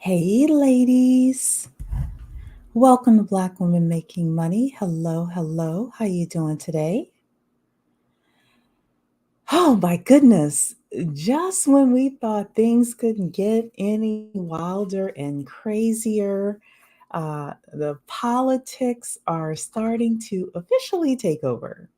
Hey, ladies. Welcome to Black Women Making Money. Hello, hello. How you doing today? Oh my goodness. Just when we thought things couldn't get any wilder and crazier, the politics are starting to officially take over.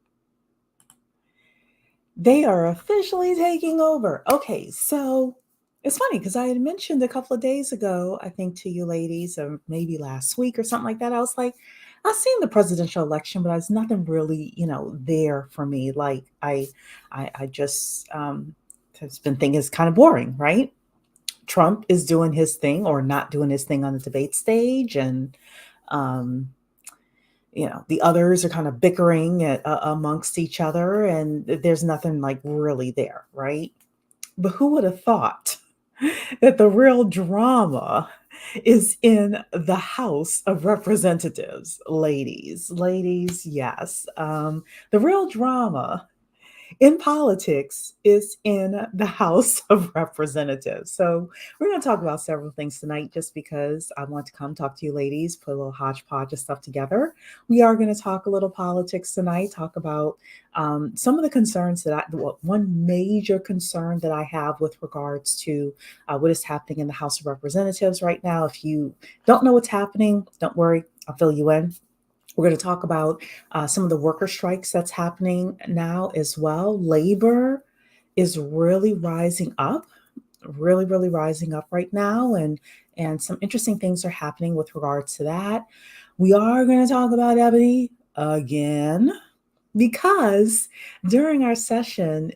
They are officially taking over. Okay, so it's funny because I had mentioned a couple of days ago, I think to you ladies, or maybe last week or something like that. I was like, I've seen the presidential election, but there's nothing really, there for me. Like I just has been thinking it's kind of boring, right? Trump is doing his thing or not doing his thing on the debate stage, and um, the others are kind of bickering amongst each other, and there's nothing like really there, right? But who would have thought that the real drama is in the House of Representatives, ladies? Ladies, yes. The real drama in politics is in the House of Representatives. So we're going to talk about several things tonight just because I want to come talk to you ladies, put a little hodgepodge of stuff together. We are going to talk a little politics tonight, talk about some of the concerns one major concern that I have with regards to what is happening in the House of Representatives right now. If you don't know what's happening, don't worry, I'll fill you in. We're going to talk about some of the worker strikes that's happening now as well. Labor is really rising up, really rising up right now, and some interesting things are happening with regards to that. We are going to talk about Ebony again because during our session,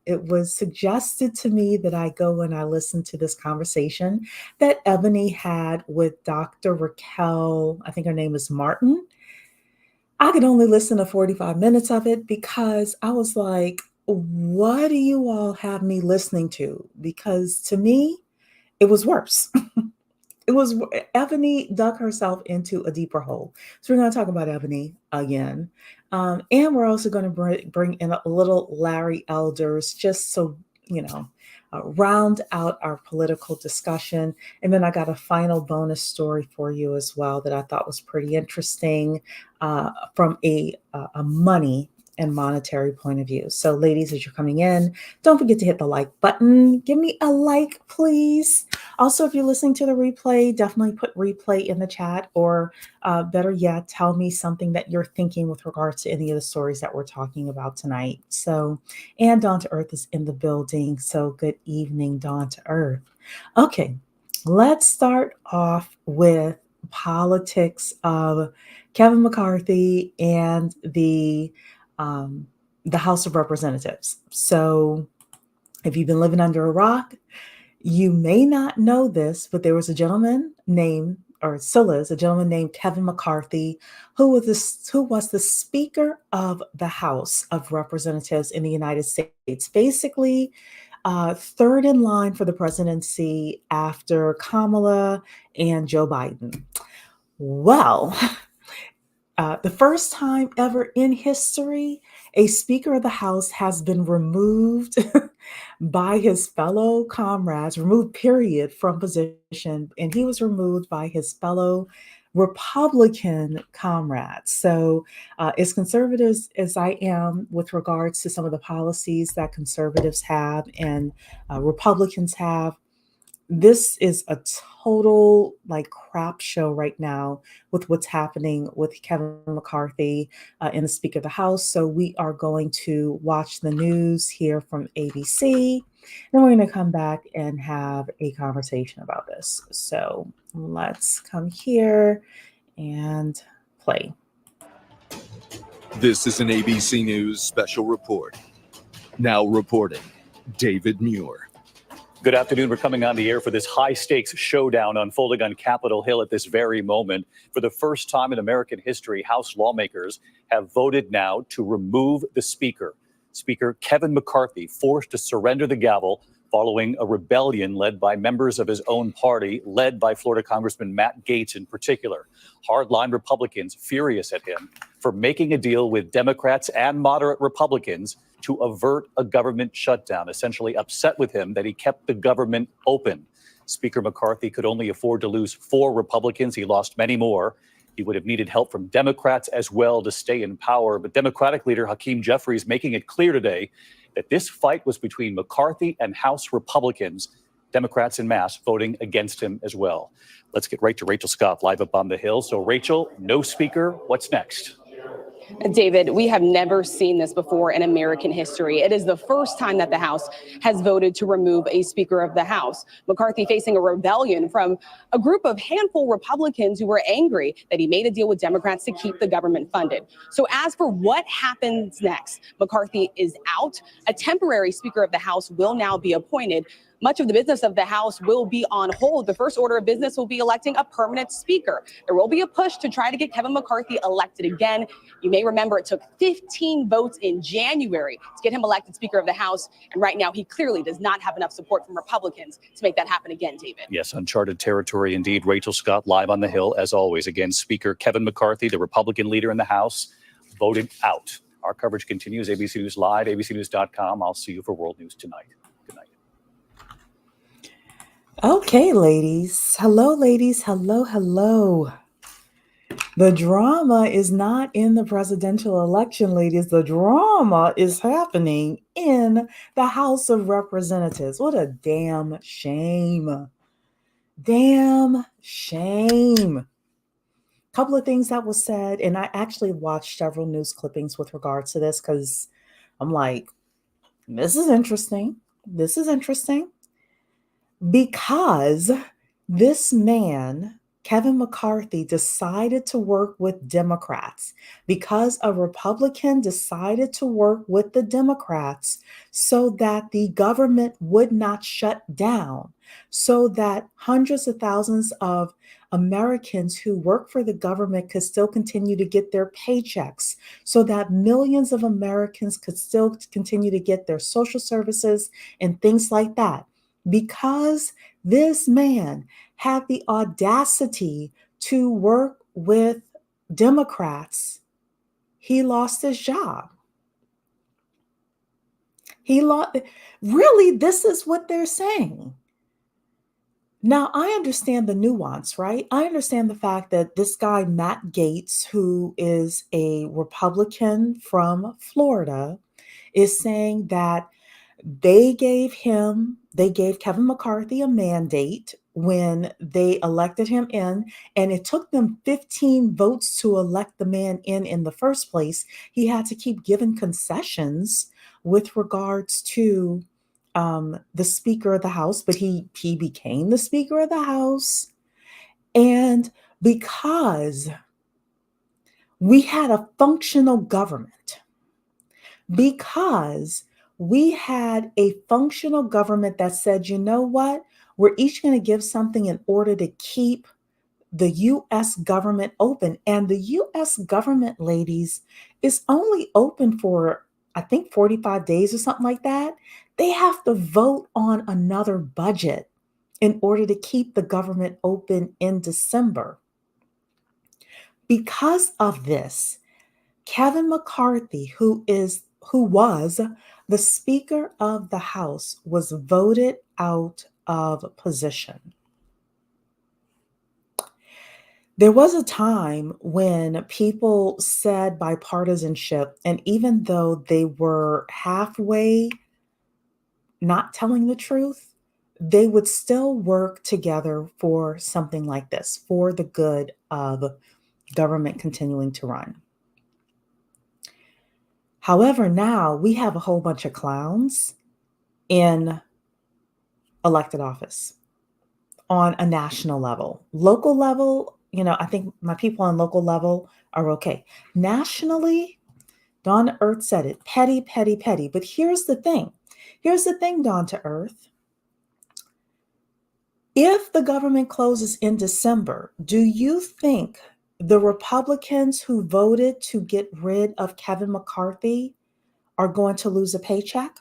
it was suggested to me that I go and I listen to this conversation that Ebony had with Dr. Raquel, I think her name is Martin. I could only listen to 45 minutes of it because I was like, what do you all have me listening to? Because to me, it was worse. It was Ebony dug herself into a deeper hole. So we're going to talk about Ebony again. And we're also going to bring in a little Larry Elders just so, round out our political discussion. And then I got a final bonus story for you as well that I thought was pretty interesting from a money and monetary point of view. So, ladies, as you're coming in, don't forget to hit the like button. Give me a like, please. Also, if you're listening to the replay, definitely put replay in the chat, or better yet, tell me something that you're thinking with regards to any of the stories that we're talking about tonight. So, and Dawn to Earth is in the building. So, good evening, Dawn to Earth. Okay, let's start off with politics of Kevin McCarthy and the House of Representatives. So, if you've been living under a rock, you may not know this, but there was a gentleman named, or still is, a gentleman named Kevin McCarthy, who was the Speaker of the House of Representatives in the United States. Basically, third in line for the presidency after Kamala and Joe Biden. Well, the first time ever in history, a Speaker of the House has been removed by his fellow comrades, removed, period, from position. And he was removed by his fellow Republican comrades. So, as conservatives as I am with regards to some of the policies that conservatives have and Republicans have, this is a total like crap show right now with what's happening with Kevin McCarthy in the Speaker of the House. So we are going to watch the news here from ABC. Then we're going to come back and have a conversation about this. So let's come here and play. This is an ABC News special report. Now reporting, David Muir. Good afternoon. We're coming on the air for this high-stakes showdown unfolding on Capitol Hill at this very moment. For the first time in American history, House lawmakers have voted now to remove the Speaker. Speaker Kevin McCarthy forced to surrender the gavel following a rebellion led by members of his own party, led by Florida Congressman Matt Gaetz in particular. Hardline Republicans furious at him for making a deal with Democrats and moderate Republicans to avert a government shutdown, essentially upset with him that he kept the government open. Speaker McCarthy could only afford to lose 4 Republicans. He lost many more. He would have needed help from Democrats as well to stay in power. But Democratic leader Hakeem Jeffries making it clear today that this fight was between McCarthy and House Republicans, Democrats en masse voting against him as well. Let's get right to Rachel Scott live up on the Hill. So, Rachel, no speaker. What's next? David, we have never seen this before in American history. It is the first time that the House has voted to remove a Speaker of the House. McCarthy facing a rebellion from a group of handful Republicans who were angry that he made a deal with Democrats to keep the government funded. So as for what happens next, McCarthy is out. A temporary Speaker of the House will now be appointed. Much of the business of the House will be on hold. The first order of business will be electing a permanent speaker. There will be a push to try to get Kevin McCarthy elected again. You may remember it took 15 votes in January to get him elected Speaker of the House. And right now, he clearly does not have enough support from Republicans to make that happen again, David. Yes, uncharted territory indeed. Rachel Scott live on the Hill, as always. Again, Speaker Kevin McCarthy, the Republican leader in the House, voted out. Our coverage continues. ABC News Live, abcnews.com. I'll see you for World News tonight. Good night. Okay, ladies. Hello, ladies. Hello, hello. The drama is not in the presidential election, ladies. The drama is happening in the House of Representatives. What a damn shame. Damn shame. Couple of things that was said, and I actually watched several news clippings with regards to this because I'm like, this is interesting. This is interesting. Because this man, Kevin McCarthy, decided to work with Democrats, because a Republican decided to work with the Democrats so that the government would not shut down, so that hundreds of thousands of Americans who work for the government could still continue to get their paychecks, so that millions of Americans could still continue to get their social services and things like that. Because this man had the audacity to work with Democrats, he lost his job. He lost. Really, this is what they're saying. Now, I understand the nuance, right? I understand the fact that this guy, Matt Gaetz, who is a Republican from Florida, is saying that they gave Kevin McCarthy a mandate when they elected him in, and it took them 15 votes to elect the man in the first place. He had to keep giving concessions with regards to the Speaker of the House, but he became the Speaker of the House. And because we had a functional government, because we had a functional government that said, you know what, we're each going to give something in order to keep the U.S. government open. And the U.S. government, ladies, is only open for, I think, 45 days or something like that. They have to vote on another budget in order to keep the government open in December. Because of this, Kevin McCarthy, who was the Speaker of the House, was voted out of position. There was a time when people said bipartisanship, and even though they were halfway not telling the truth, they would still work together for something like this, for the good of government continuing to run. However, now we have a whole bunch of clowns in elected office on a national level. Local level, I think my people on local level are okay. Nationally, Dawn to Earth said it, petty, petty, petty. But here's the thing. Dawn to Earth. If the government closes in December, do you think the Republicans who voted to get rid of Kevin McCarthy are going to lose a paycheck?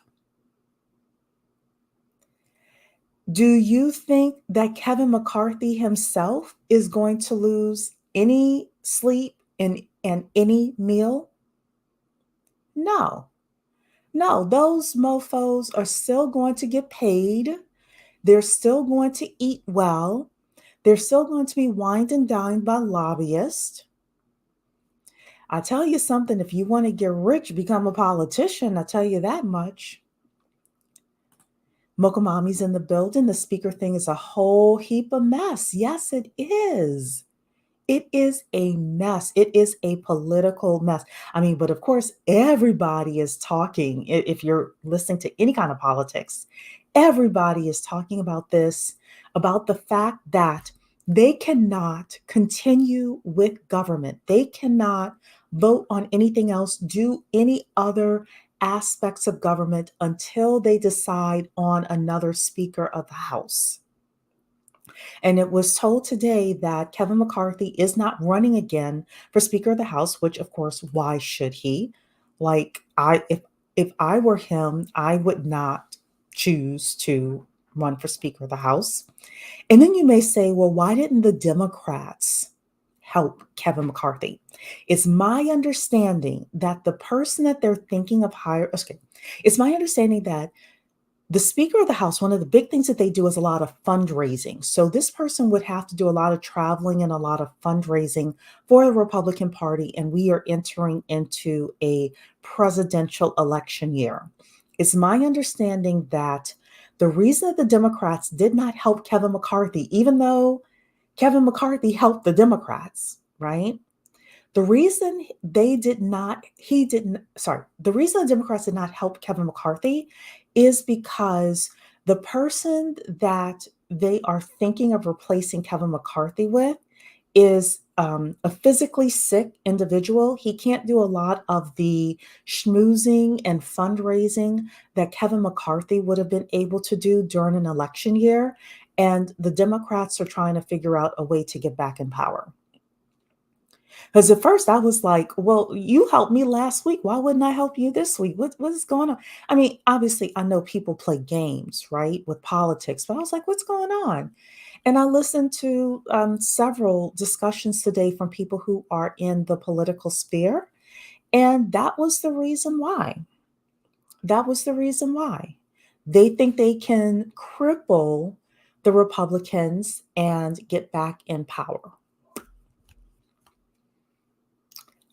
Do you think that Kevin McCarthy himself is going to lose any sleep and any meal? No, those mofos are still going to get paid. They're still going to eat well. They're still going to be wined and dined by lobbyists. I tell you something, if you want to get rich, become a politician. I tell you that much. Mocha Mommy's in the building. The speaker thing is a whole heap of mess. Yes, it is. It is a mess. It is a political mess. I mean, but of course, everybody is talking. If you're listening to any kind of politics, everybody is talking about this, about the fact that they cannot continue with government. They cannot vote on anything else, do any other aspects of government until they decide on another Speaker of the House. And it was told today that Kevin McCarthy is not running again for Speaker of the House, which of course, why should he? Like if I were him, I would not choose to run for Speaker of the House. And then you may say, well, why didn't the Democrats help Kevin McCarthy? It's my understanding that the person that they're thinking of it's my understanding that the Speaker of the House, one of the big things that they do is a lot of fundraising. So this person would have to do a lot of traveling and a lot of fundraising for the Republican Party. And we are entering into a presidential election year. It's my understanding that the reason that the Democrats did not help Kevin McCarthy, even though Kevin McCarthy helped the Democrats, right? The reason the reason the Democrats did not help Kevin McCarthy is because the person that they are thinking of replacing Kevin McCarthy with is a physically sick individual. He can't do a lot of the schmoozing and fundraising that Kevin McCarthy would have been able to do during an election year. And the Democrats are trying to figure out a way to get back in power. Because at first I was like, well, you helped me last week. Why wouldn't I help you this week? What is going on? I mean, obviously, I know people play games, right, with politics, but I was like, what's going on? And I listened to several discussions today from people who are in the political sphere. And that was the reason why. That was the reason why. They think they can cripple the Republicans and get back in power.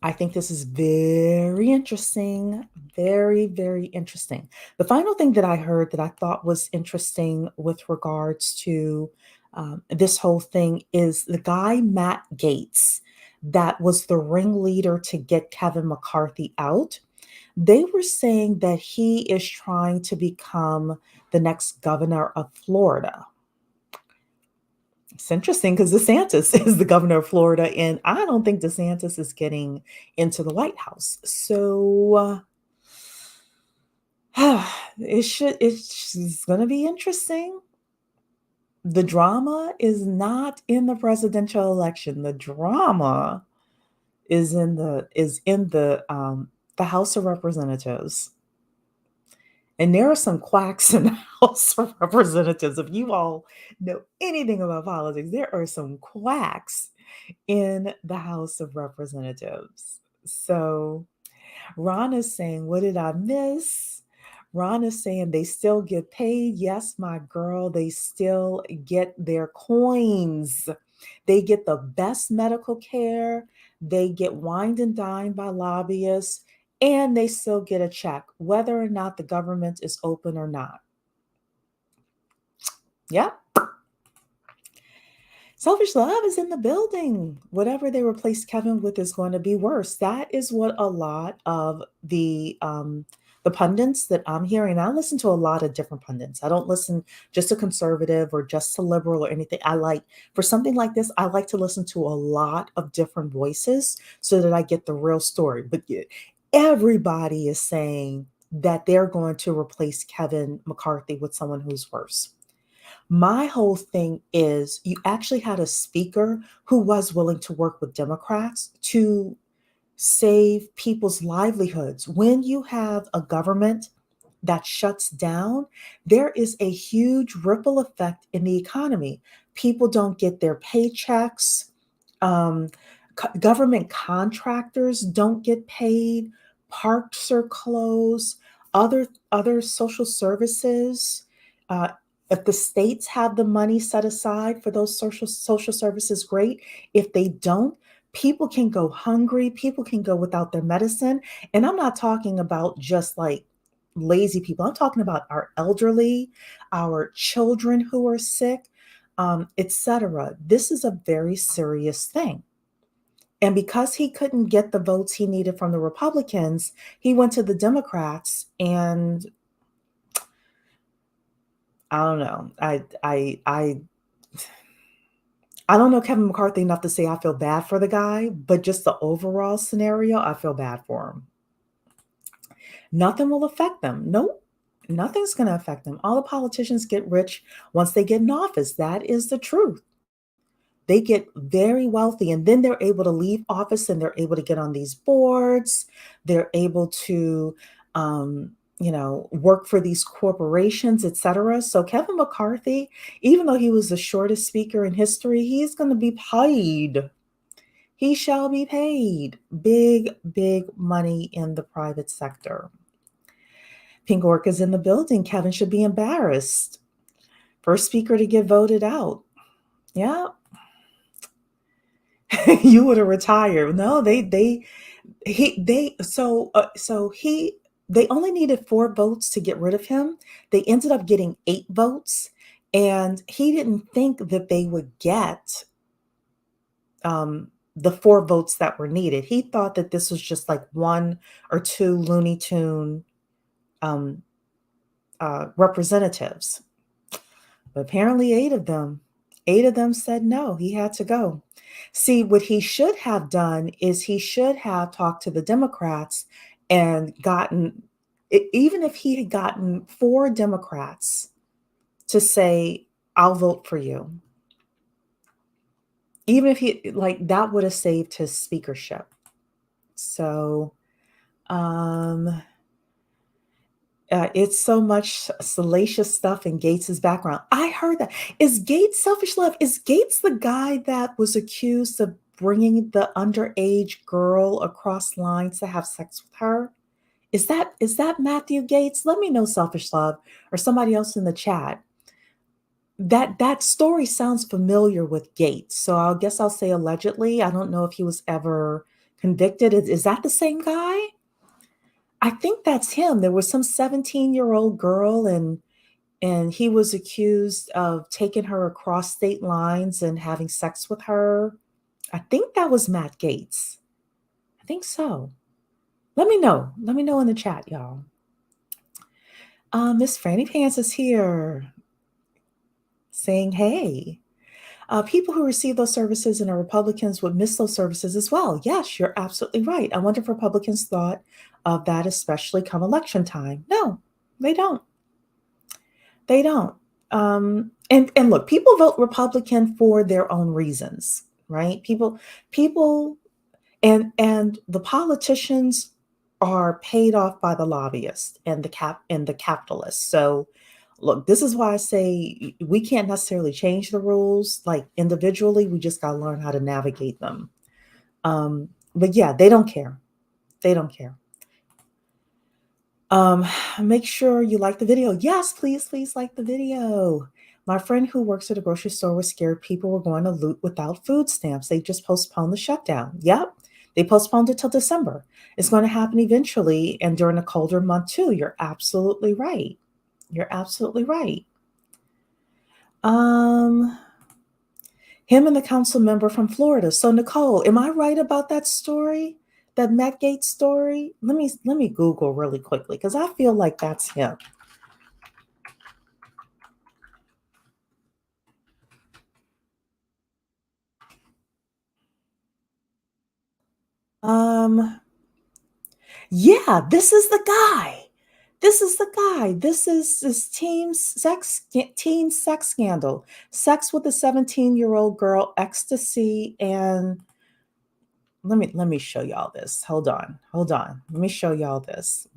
I think this is very interesting, very, very interesting. The final thing that I heard that I thought was interesting with regards to this whole thing is the guy, Matt Gaetz, that was the ringleader to get Kevin McCarthy out. They were saying that he is trying to become the next governor of Florida. It's interesting because DeSantis is the governor of Florida, and I don't think DeSantis is getting into the White House. So it's going to be interesting. The drama is not in the presidential election. The drama is in the House of Representatives. And there are some quacks in the House of Representatives. If you all know anything about politics, there are some quacks in the House of Representatives. So Ron is saying, what did I miss? Ron is saying they still get paid. Yes, my girl, they still get their coins. They get the best medical care. They get wined and dined by lobbyists. And they still get a check, whether or not the government is open or not. Yeah. Selfish love is in the building. Whatever they replace Kevin with is going to be worse. That is what a lot of the pundits that I'm hearing. I listen to a lot of different pundits. I don't listen just to conservative or just to liberal or anything. For something like this, I like to listen to a lot of different voices so that I get the real story. But everybody is saying that they're going to replace Kevin McCarthy with someone who's worse. My whole thing is you actually had a speaker who was willing to work with Democrats to save people's livelihoods. When you have a government that shuts down, there is a huge ripple effect in the economy. People don't get their paychecks. Government contractors don't get paid. Parks are closed. Other social services, If the states have the money set aside for those social services, great. If they don't, people can go hungry, people can go without their medicine. And I'm not talking about just like lazy people. I'm talking about our elderly, our children who are sick, etc. This is a very serious thing. And because he couldn't get the votes he needed from the Republicans, he went to the Democrats, and I don't know. I don't know Kevin McCarthy enough to say I feel bad for the guy, but just the overall scenario, I feel bad for him. Nothing will affect them. Nope. Nothing's going to affect them. All the politicians get rich once they get in office. That is the truth. They get very wealthy, and then they're able to leave office and they're able to get on these boards. They're able to, work for these corporations, etc. So Kevin McCarthy, even though he was the shortest speaker in history, he's going to be paid. He shall be paid big, big money in the private sector. Pink Orca's in the building. Kevin should be embarrassed. First speaker to get voted out. Yeah. You would have retired. No, they only needed 4 votes to get rid of him. They ended up getting 8 votes, and he didn't think that they would get the 4 votes that were needed. He thought that this was just like 1 or 2 Looney Tune representatives, but apparently 8 of them said no, he had to go. See, what he should have done is he should have talked to the Democrats and gotten, even if he had gotten 4 Democrats to say, I'll vote for you. Even if he, like, that would have saved his speakership. So, it's so much salacious stuff in Gates's background. I heard that. Is Gates selfish love? Is Gates the guy that was accused of bringing the underage girl across lines to have sex with her? Is that Matthew Gates? Let me know, selfish love, or somebody else in the chat. That story sounds familiar with Gates, so I guess I'll say allegedly. I don't know if he was ever convicted. Is that the same guy? I think that's him. There was some 17-year-old girl, and he was accused of taking her across state lines and having sex with her. I think that was Matt Gates. I think so. Let me know. Let me know in the chat, y'all. Miss Franny Pants is here saying, hey. People who receive those services and are Republicans would miss those services as well. Yes, you're absolutely right. I wonder if Republicans thought of that, especially come election time. No, they don't. They don't. And look, people vote Republican for their own reasons, right? People, and the politicians are paid off by the lobbyists and the capitalists. So look, this is why I say we can't necessarily change the rules like individually. We just got to learn how to navigate them. But yeah, they don't care. They don't care. Make sure you like the video. Yes, please like the video. My friend who works at a grocery store was scared people were going to loot without food stamps. They just postponed the shutdown. Yep. They postponed it till December. It's going to happen eventually and during a colder month too. You're absolutely right. You're absolutely right. Him and the council member from Florida. So Nicole, am I right about that story? That Matt Gaetz story? Let me Google really quickly because I feel like that's him. Yeah, this is the guy. This is the guy. This is this teen sex scandal. Sex with a 17-year-old girl, ecstasy, and let me show y'all this. Hold on. Let me show y'all this.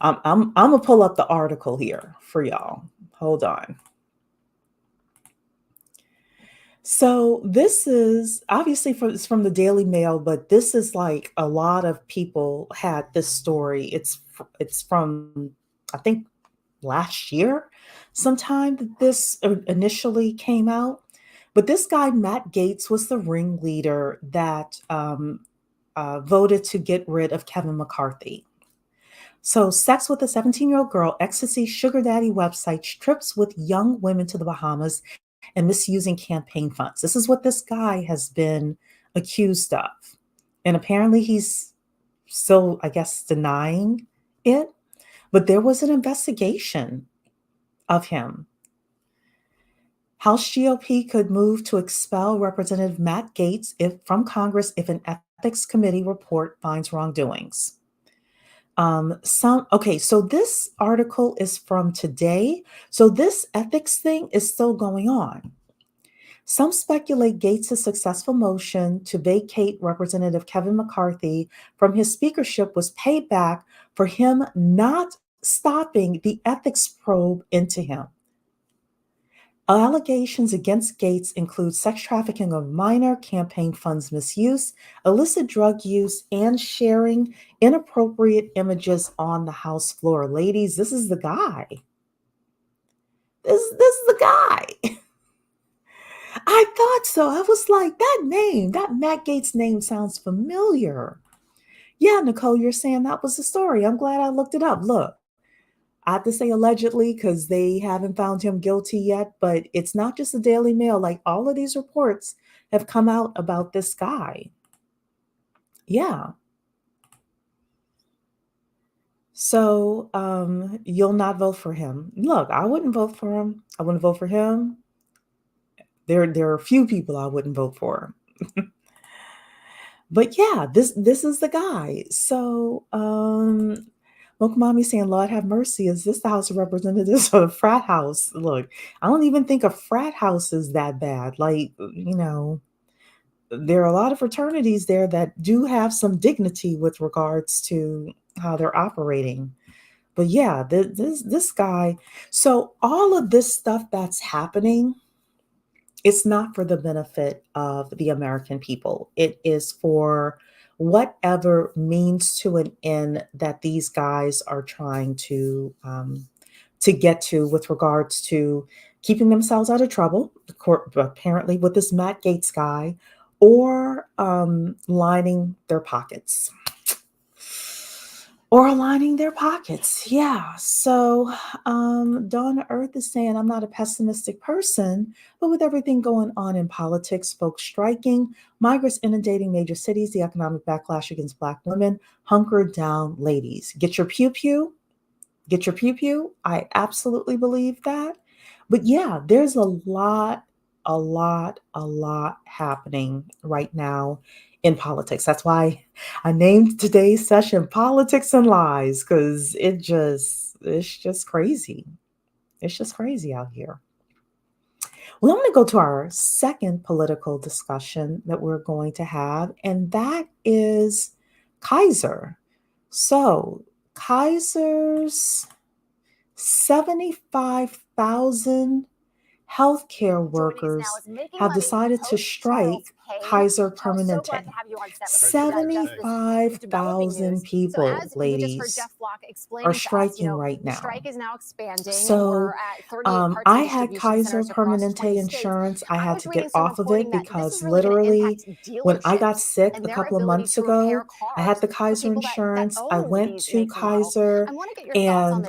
I'm gonna pull up the article here for y'all. Hold on. So this is obviously it's from the Daily Mail, but this is like a lot of people had this story. It's from, I think, last year, sometime that this initially came out. But this guy, Matt Gaetz, was the ringleader that voted to get rid of Kevin McCarthy. So, sex with a 17-year-old girl, ecstasy, sugar daddy websites, trips with young women to the Bahamas, and misusing campaign funds. This is what this guy has been accused of. And apparently he's still, I guess, denying it. But there was an investigation of him. House GOP could move to expel Representative Matt Gaetz from Congress if an ethics committee report finds wrongdoings. So this article is from today. So this ethics thing is still going on. Some speculate Gaetz' successful motion to vacate Representative Kevin McCarthy from his speakership was payback for him not stopping the ethics probe into him. Allegations against Gaetz include sex trafficking of a minor, campaign funds misuse, illicit drug use, and sharing inappropriate images on the House floor. Ladies, this is the guy. This is the guy. I thought so. I was like, that name, that Matt Gaetz name sounds familiar. Yeah, Nicole, you're saying that was the story. I'm glad I looked it up. Look. I have to say allegedly because they haven't found him guilty yet, but it's not just the Daily Mail. Like all of these reports have come out about this guy. Yeah. So you'll not vote for him. Look, I wouldn't vote for him. I wouldn't vote for him. There are a few people I wouldn't vote for. But yeah, this is the guy. So Mocha Mommy saying, Lord have mercy, is this the House of Representatives or the frat house? Look, I don't even think a frat house is that bad. Like, there are a lot of fraternities there that do have some dignity with regards to how they're operating. But yeah, this guy. So all of this stuff that's happening, it's not for the benefit of the American people. It is for whatever means to an end that these guys are trying to get to with regards to keeping themselves out of trouble, apparently with this Matt Gaetz guy, or lining their pockets. Or aligning their pockets. Yeah. So Dawn Earth is saying, I'm not a pessimistic person, but with everything going on in politics, folks striking, migrants inundating major cities, the economic backlash against Black women, hunker down, ladies. Get your pew-pew. Get your pew-pew. I absolutely believe that. But yeah, there's a lot happening right now in politics. That's why I named today's session Politics and Lies, because it's just crazy. It's just crazy out here. Well, I'm going to go to our second political discussion that we're going to have, and that is Kaiser. So Kaiser's 75,000 healthcare workers have decided to strike Kaiser Permanente. 75,000 people, ladies, are striking right now. So I had Kaiser Permanente insurance. I had to get off of it because literally when I got sick a couple of months ago, I had the Kaiser insurance. I went to Kaiser and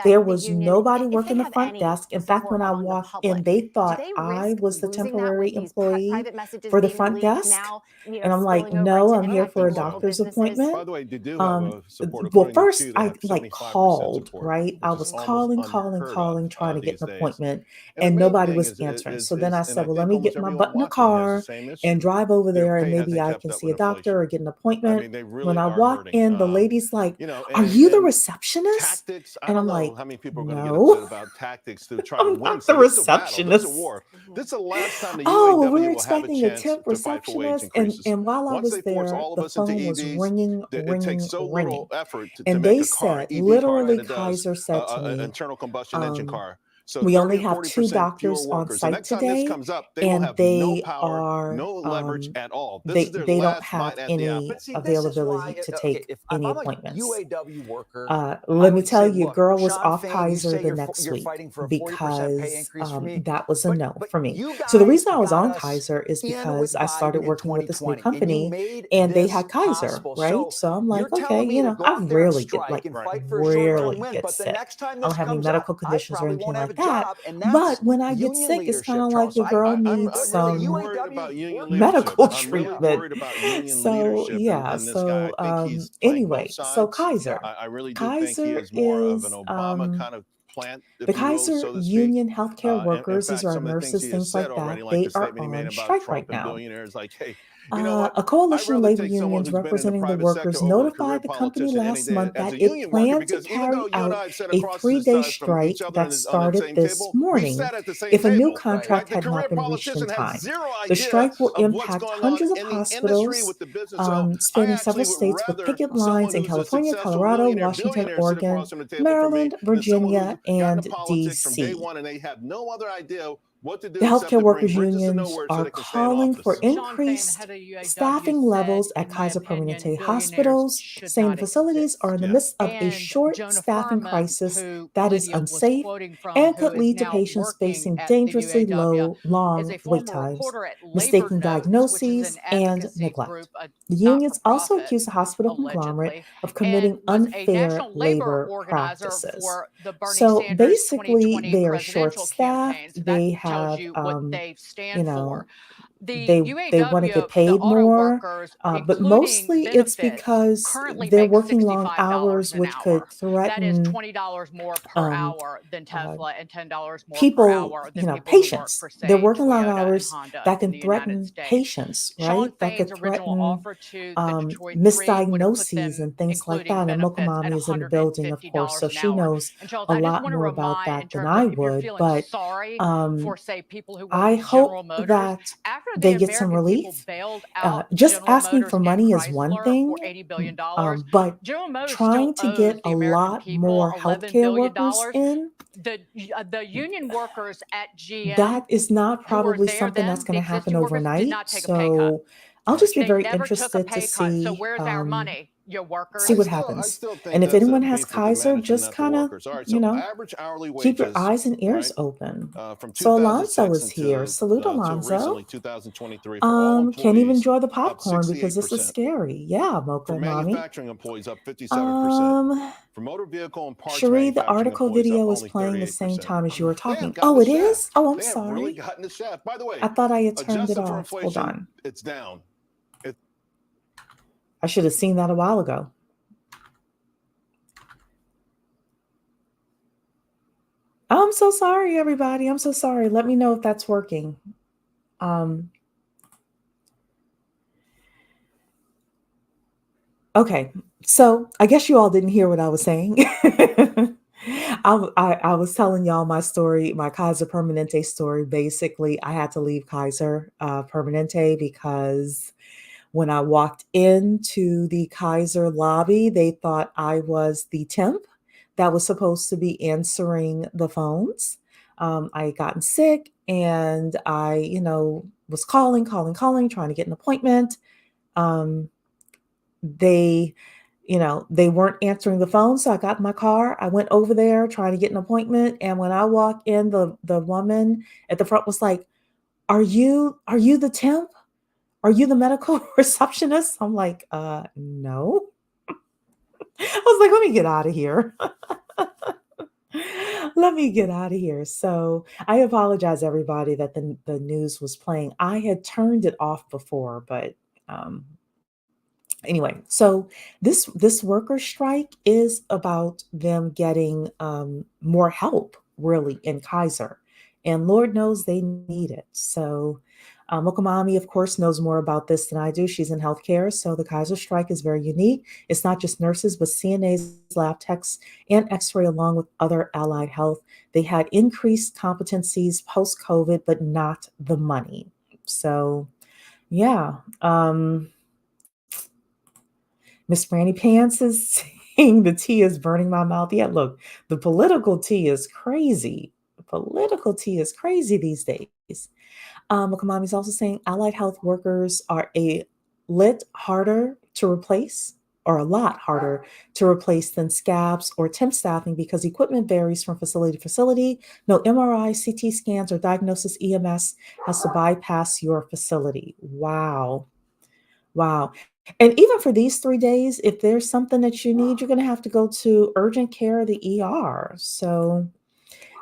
there was nobody working the front desk. In fact, when I walked in, they thought I was the temporary employee for the front desk. And I'm like, no, I'm here for a doctor's appointment. By the way, they do have a support Well, according first to I that, like 75% called, support, right? I which was is calling, almost unheard trying to of get these an days. appointment, And and the main nobody thing was answering. So then I and said, well, think let me almost get my everyone butt in the watching has car the same issue. and drive over Their there, and pay maybe hasn't I kept can up see with a doctor inflation. or get an I appointment. mean, they really When I are walked hurting. in, the lady's like, You know, are you the and receptionist? tactics, I And I'm don't know like, how many people are going to get no, upset about tactics to try to I'm win. not So the this is a battle. This is a receptionist. war. This is the last time the Oh, UAW we're will have a expecting a chance temp to fight for wage receptionist. increases. And while I Once was they force there, all of the us into phone was EVs, ringing, it takes so ringing. little effort to And make they a car an said, EV car than literally, it does Kaiser said to an me, internal combustion engine car. So We only 30 or have 2 40% fewer doctors on workers. The site next time this today, comes up, they will and have no they power, are no leverage at all. This they is their don't last have bite at the apple. any But see, this is why, availability to okay, take if any I'm a appointments. UAW worker, I Let me would tell say, you, look, girl was Sean off Fain, you Kaiser say the you're next you're week fighting for a 40% pay because increase for me. that was a But no for me. you So the guys reason I was got on us Kaiser is in because with I started Biden in working with this new 2020, and you company, made and they this had Kaiser, possible. right? So So I'm you're like, okay, telling me to go I out there and rarely get strike and like fight for a short-term rarely win, get but the sick. next time I don't this have any comes medical up, I conditions or probably anything won't have like a that. job, and But that's when I get union sick, it's kind leadership, of like Charles. your girl I'm needs really some worried about union medical leadership. I'm really treatment. worried about union So leadership yeah, and this guy. I think he's playing both anyway, so sides. Kaiser. I really do think he Kaiser is more of an is Obama kind of plant, the if you will, Kaiser so to speak. union healthcare In workers, these fact, are some of the things nurses, he has things said like already, that, like they the are statement he made on about strike Trump right and now. billionaires, like, hey, you know what? A I'd coalition of rather labor take someone unions who's been in the representing the private workers sector over a career notified the company politician any last day month as that a it union worker, planned to because even though carry you and out I sat a across the 3-day side from strike each other that on the started same this table, we morning sat at the same if a new table. contract The had career not been reached in politician has time. zero The idea strike will of what's impact going on hundreds of in the industry hospitals with the business. So I spanning several actually would states with rather picket someone lines in who's a California, successful Colorado, millionaire Washington, billionaire sit across Oregon, from the table from me Maryland, than someone who's Virginia, gotten and into politics from day DC. one and they have no other idea what to The do except healthcare to bring workers bridges to unions nowhere so are they can stay in calling for office. Sean Fain, increased head of UAW, staffing said, levels at in my Kaiser opinion, Permanente billionaires hospitals, should saying not facilities are in exist. the Yeah. midst of a And short Jonah staffing Furman, crisis who that is Lydia was unsafe quoting from, and who could is lead to now patients working facing at the dangerously UAW, is long a wait former times, reporter at Labor mistaken Notes, which is diagnoses, an and advocacy neglect. group, a The unions also not-for-profit, accuse the hospital conglomerate allegedly, of and committing was a unfair national labor labor organizer practices. for the Bernie So Sanders basically, 2020 they are presidential short-staffed. campaign. So that They tells have, you what they stand you for. know, The they want to UAW, get the paid auto more, workers, but including mostly it's benefits, because currently they're make working long $65 hours, an which could hour. That is threaten $20 more per um, hour than uh, Tesla and $10 more per people, hour than people who work patients. for, They're say, working long Toyota and hours Honda that in can the United threaten States. patients, Sean right? That Fain's could original threaten offer to the Detroit 3 would have put misdiagnoses them, and things like including that. And benefits, at Mokamami is in the building, of course, so $150 an she hour. knows And Charles, a I just lot want to more about remind, in that than terms I of if you're would. feeling But sorry for, say, people who work I at General hope Motors, that after the they get some American people relief. bailed out Just General asking Motors for and money is one Chrysler thing, for $80 billion, but General Motors still trying to owes get the a American lot people more $11 healthcare billion. workers in, The union workers at GM that is not who were probably there something that's then, the going to happen existing workers, did overnight. not take a pay cut. So I'll just be They very never took a interested to pay cut. So see where's our money, you workers? see what I happens. still think And if that's a anyone has beef with the Kaiser, management, just not the kind of, workers. All right, so average hourly keep your wages, eyes and ears right, open. from So Alonso 2006 is here. Salute until Alonso. recently, 2023, for all Can't even employees, enjoy the up popcorn because this is 68%. scary. Yeah, For Mocha Mommy. manufacturing employees, up 57%. For motor vehicle and parts Cherie, the manufacturing article employees, up video is only playing the same 38%. time as you were They have talking. gotten Oh, the it is? shaft. Oh, I'm They have really sorry. gotten the shaft. By the way, I thought I had turned it adjusted for off. Hold inflation, on. it's down. I should have seen that a while ago. I'm so sorry, everybody. I'm so sorry. Let me know if that's working. Okay, so I guess you all didn't hear what I was saying. I was telling y'all my story, my Kaiser Permanente story. Basically, I had to leave Kaiser Permanente because when I walked into the Kaiser lobby, they thought I was the temp that was supposed to be answering the phones. I had gotten sick and I, was calling, trying to get an appointment. They they weren't answering the phone. So I got in my car. I went over there trying to get an appointment. And when I walked in, the woman at the front was like, are you the temp? Are you the medical receptionist? I'm like, no. I was like, let me get out of here. Let me get out of here. So I apologize, everybody, that the news was playing. I had turned it off before, but anyway, so this worker strike is about them getting more help, really, in Kaiser, and Lord knows they need it. So Mokamami, of course, knows more about this than I do. She's in healthcare, so the Kaiser strike is very unique. It's not just nurses, but CNAs, lab techs, and X-ray, along with other allied health. They had increased competencies post-COVID, but not the money. So, yeah. Miss Franny Pants is saying the tea is burning my mouth. Yeah, look, the political tea is crazy. political tea is crazy these days. Mokamami's also saying allied health workers are a lot harder to replace than scabs or temp staffing because equipment varies from facility to facility. No MRI, CT scans, or diagnosis EMS has to bypass your facility. Wow. Wow. And even for these 3 days, if there's something that you need, you're going to have to go to urgent care or the ER. So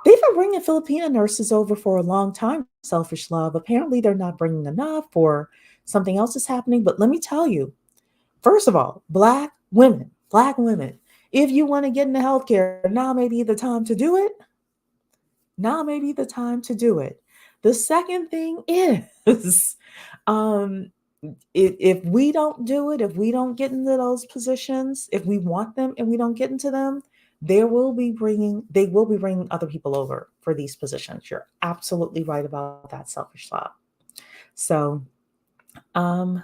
they've been bringing Filipino nurses over for a long time, selfish love. Apparently, they're not bringing enough or something else is happening. But let me tell you, first of all, Black women, if you want to get into healthcare, now may be the time to do it. Now may be the time to do it. The second thing is, um, if we don't do it, if we don't get into those positions, if we want them and we don't get into them, they will be bringing other people over for these positions. You're absolutely right about that, selfish love. So, and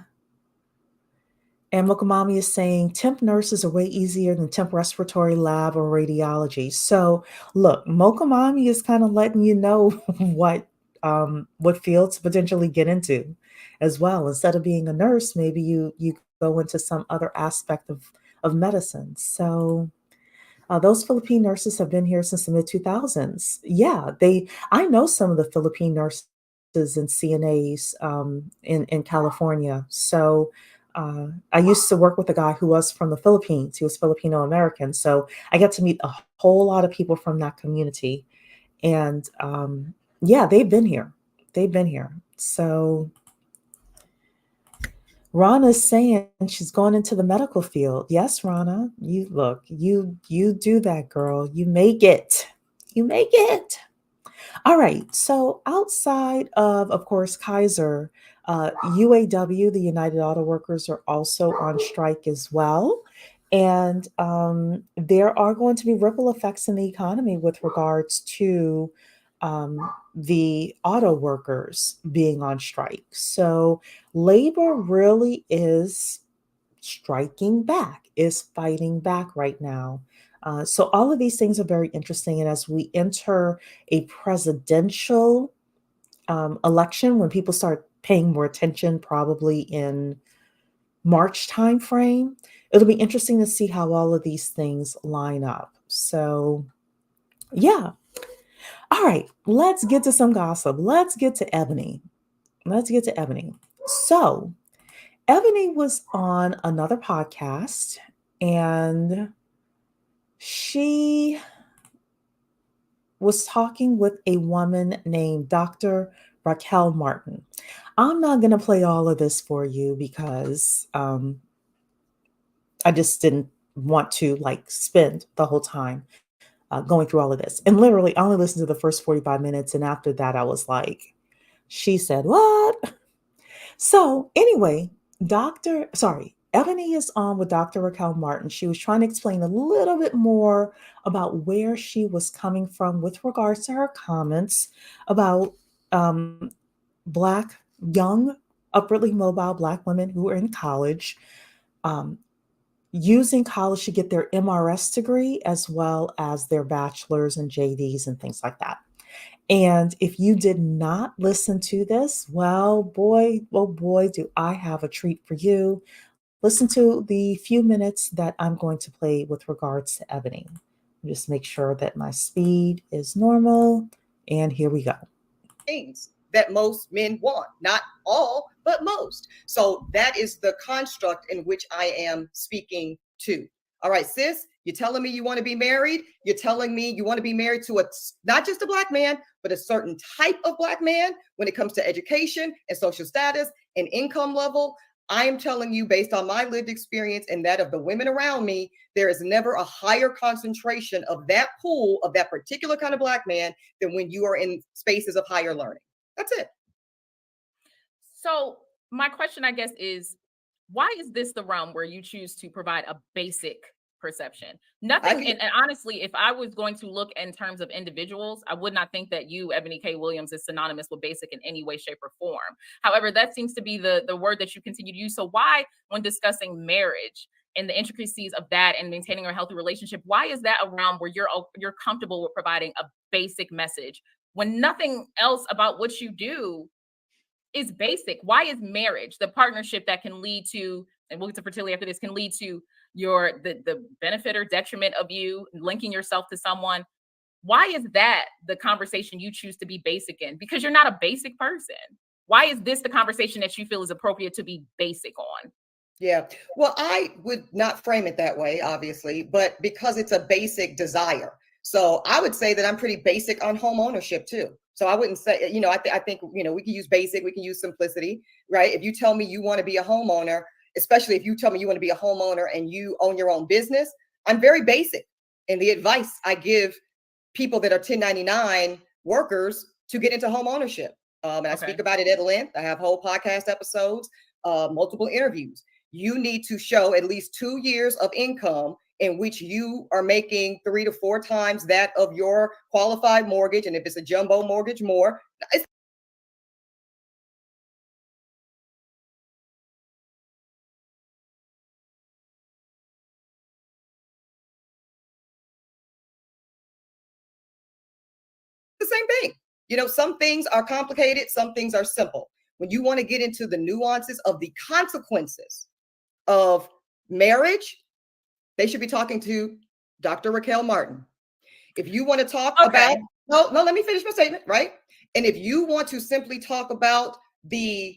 Mokamami is saying temp nurses are way easier than temp respiratory lab or radiology. So look, Mokamami is kind of letting you know what field to potentially get into as well. Instead of being a nurse, maybe you go into some other aspect of medicine. So those Philippine nurses have been here since the mid 2000s. Yeah, I know some of the Philippine nurses and CNAs in California. So I used to work with a guy who was from the Philippines. He was Filipino American. So I got to meet a whole lot of people from that community. And yeah, they've been here. So Rana's saying she's going into the medical field. Yes, Rana, you do that, girl. You make it. All right. So outside of course, Kaiser, UAW, the United Auto Workers, are also on strike as well. And there are going to be ripple effects in the economy with regards to the auto workers being on strike. So labor really is striking back, is fighting back right now. So all of these things are very interesting. And as we enter a presidential election, when people start paying more attention, probably in March timeframe, it'll be interesting to see how all of these things line up. So yeah. All right, let's get to some gossip. Let's get to Eboni. So Eboni was on another podcast and she was talking with a woman named Dr. Raquel Martin. I'm not going to play all of this for you because I just didn't want to spend the whole time going through all of this. And literally, I only listened to the first 45 minutes. And after that, I was like, she said, what? So anyway, Ebony is on with Dr. Raquel Martin. She was trying to explain a little bit more about where she was coming from with regards to her comments about Black, young, upwardly mobile Black women who are in college, using college to get their MRS degree as well as their bachelor's and JDs and things like that. And if you did not listen to this, well, boy, oh boy, do I have a treat for you. Listen to the few minutes that I'm going to play with regards to Ebony. Just make sure that my speed is normal. And here we go. Things that most men want, not all, but most. So that is the construct in which I am speaking to. All right, sis, you're telling me you want to be married. You're telling me you want to be married to not just a Black man, but a certain type of Black man when it comes to education and social status and income level. I am telling you, based on my lived experience and that of the women around me, there is never a higher concentration of that pool of that particular kind of Black man than when you are in spaces of higher learning. That's it. So my question, I guess, is why is this the realm where you choose to provide a basic perception? Nothing, and honestly, if I was going to look in terms of individuals, I would not think that you, Ebony K. Williams, is synonymous with basic in any way, shape, or form. However, that seems to be the word that you continue to use. So why, when discussing marriage, and the intricacies of that and maintaining a healthy relationship, why is that a realm where you're comfortable with providing a basic message when nothing else about what you do is basic? Why is marriage, the partnership that can lead to, and we'll get to fertility after this, can lead to the benefit or detriment of you linking yourself to someone? Why is that the conversation you choose to be basic in? Because you're not a basic person. Why is this the conversation that you feel is appropriate to be basic on? Yeah. Well, I would not frame it that way, obviously, but because it's a basic desire. So I would say that I'm pretty basic on home ownership too. So I wouldn't say, I think, we can use basic, we can use simplicity, right? If you tell me you want to be a homeowner, especially if you tell me you want to be a homeowner and you own your own business, I'm very basic in the advice I give people that are 1099 workers to get into home ownership. And I speak about it at length. I have whole podcast episodes, multiple interviews. You need to show at least 2 years of income in which you are making 3 to 4 times that of your qualified mortgage. And if it's a jumbo mortgage, more. It's the same thing. Some things are complicated, some things are simple. When you want to get into the nuances of the consequences of marriage, they should be talking to Dr. Raquel Martin. If you want to talk about, no, let me finish my statement, right? And if you want to simply talk about the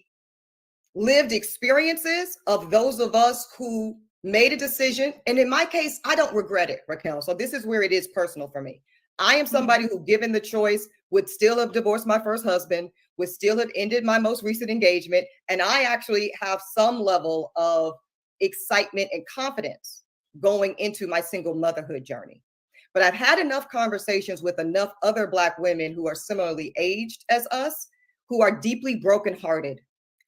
lived experiences of those of us who made a decision, and in my case, I don't regret it, Raquel. So this is where it is personal for me. I am somebody who, given the choice, would still have divorced my first husband, would still have ended my most recent engagement. And I actually have some level of excitement and confidence going into my single motherhood journey. But I've had enough conversations with enough other Black women who are similarly aged as us, who are deeply brokenhearted.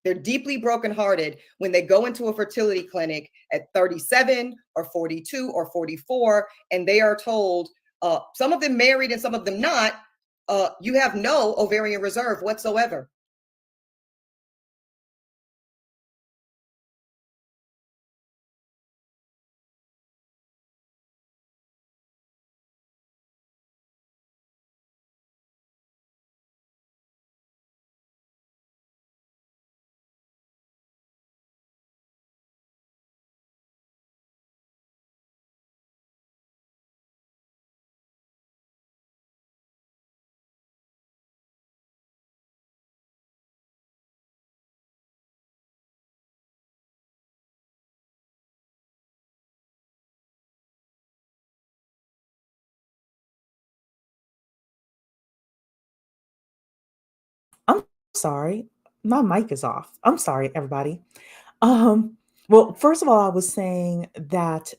They're deeply brokenhearted when they go into a fertility clinic at 37 or 42 or 44, and they are told, some of them married and some of them not, you have no ovarian reserve whatsoever. I'm sorry. My mic is off. I'm sorry, everybody. Um, well, first of all, I was saying that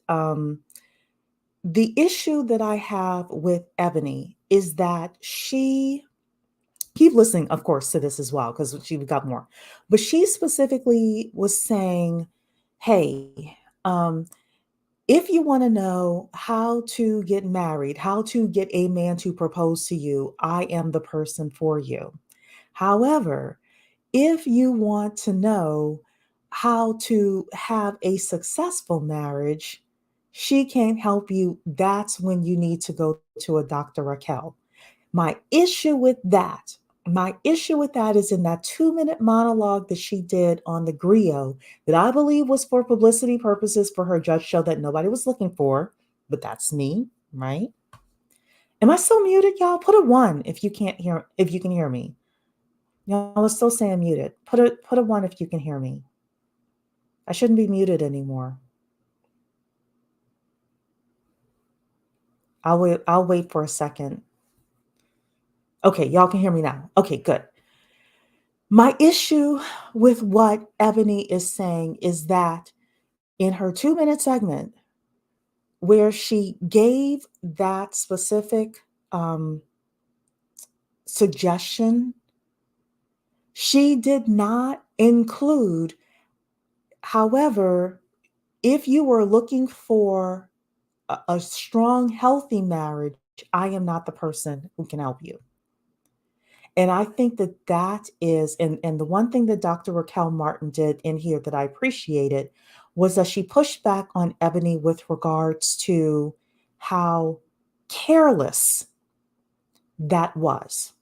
the issue that I have with Ebony is that she keep listening, of course, to this as well, because she got more. But she specifically was saying, hey, if you want to know how to get married, how to get a man to propose to you, I am the person for you. However, if you want to know how to have a successful marriage, she can't help you. That's when you need to go to a Dr. Raquel. My issue with that, is in that 2-minute monologue that she did on the griot that I believe was for publicity purposes for her judge show that nobody was looking for, but that's me, right? Am I still muted, y'all? Put a 1 if you can hear me. Y'all are still saying muted. Put a 1 if you can hear me. I shouldn't be muted anymore. I'll wait for a second. Okay, y'all can hear me now. Okay, good. My issue with what Ebony is saying is that in her 2-minute segment, where she gave that specific suggestion, she did not include, however, if you were looking for a strong, healthy marriage, I am not the person who can help you. And I think that that is, and the one thing that Dr. Raquel Martin did in here that I appreciated was that she pushed back on Ebony with regards to how careless that was.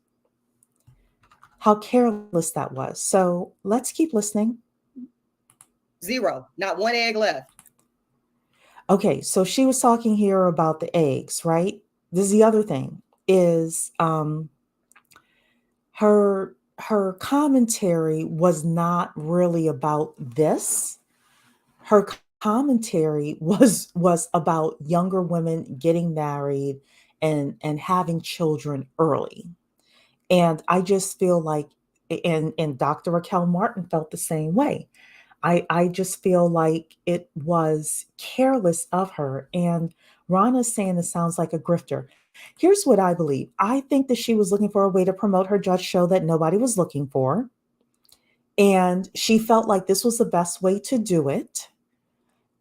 How careless that was. So let's keep listening. 0, not one egg left. Okay, so she was talking here about the eggs, right? This is the other thing is her commentary was not really about this. Her commentary was about younger women getting married and having children early. And I just feel like and Dr. Raquel Martin felt the same way. I just feel like it was careless of her. And Rana's saying it sounds like a grifter. Here's what I believe. I think that she was looking for a way to promote her judge show that nobody was looking for. And she felt like this was the best way to do it.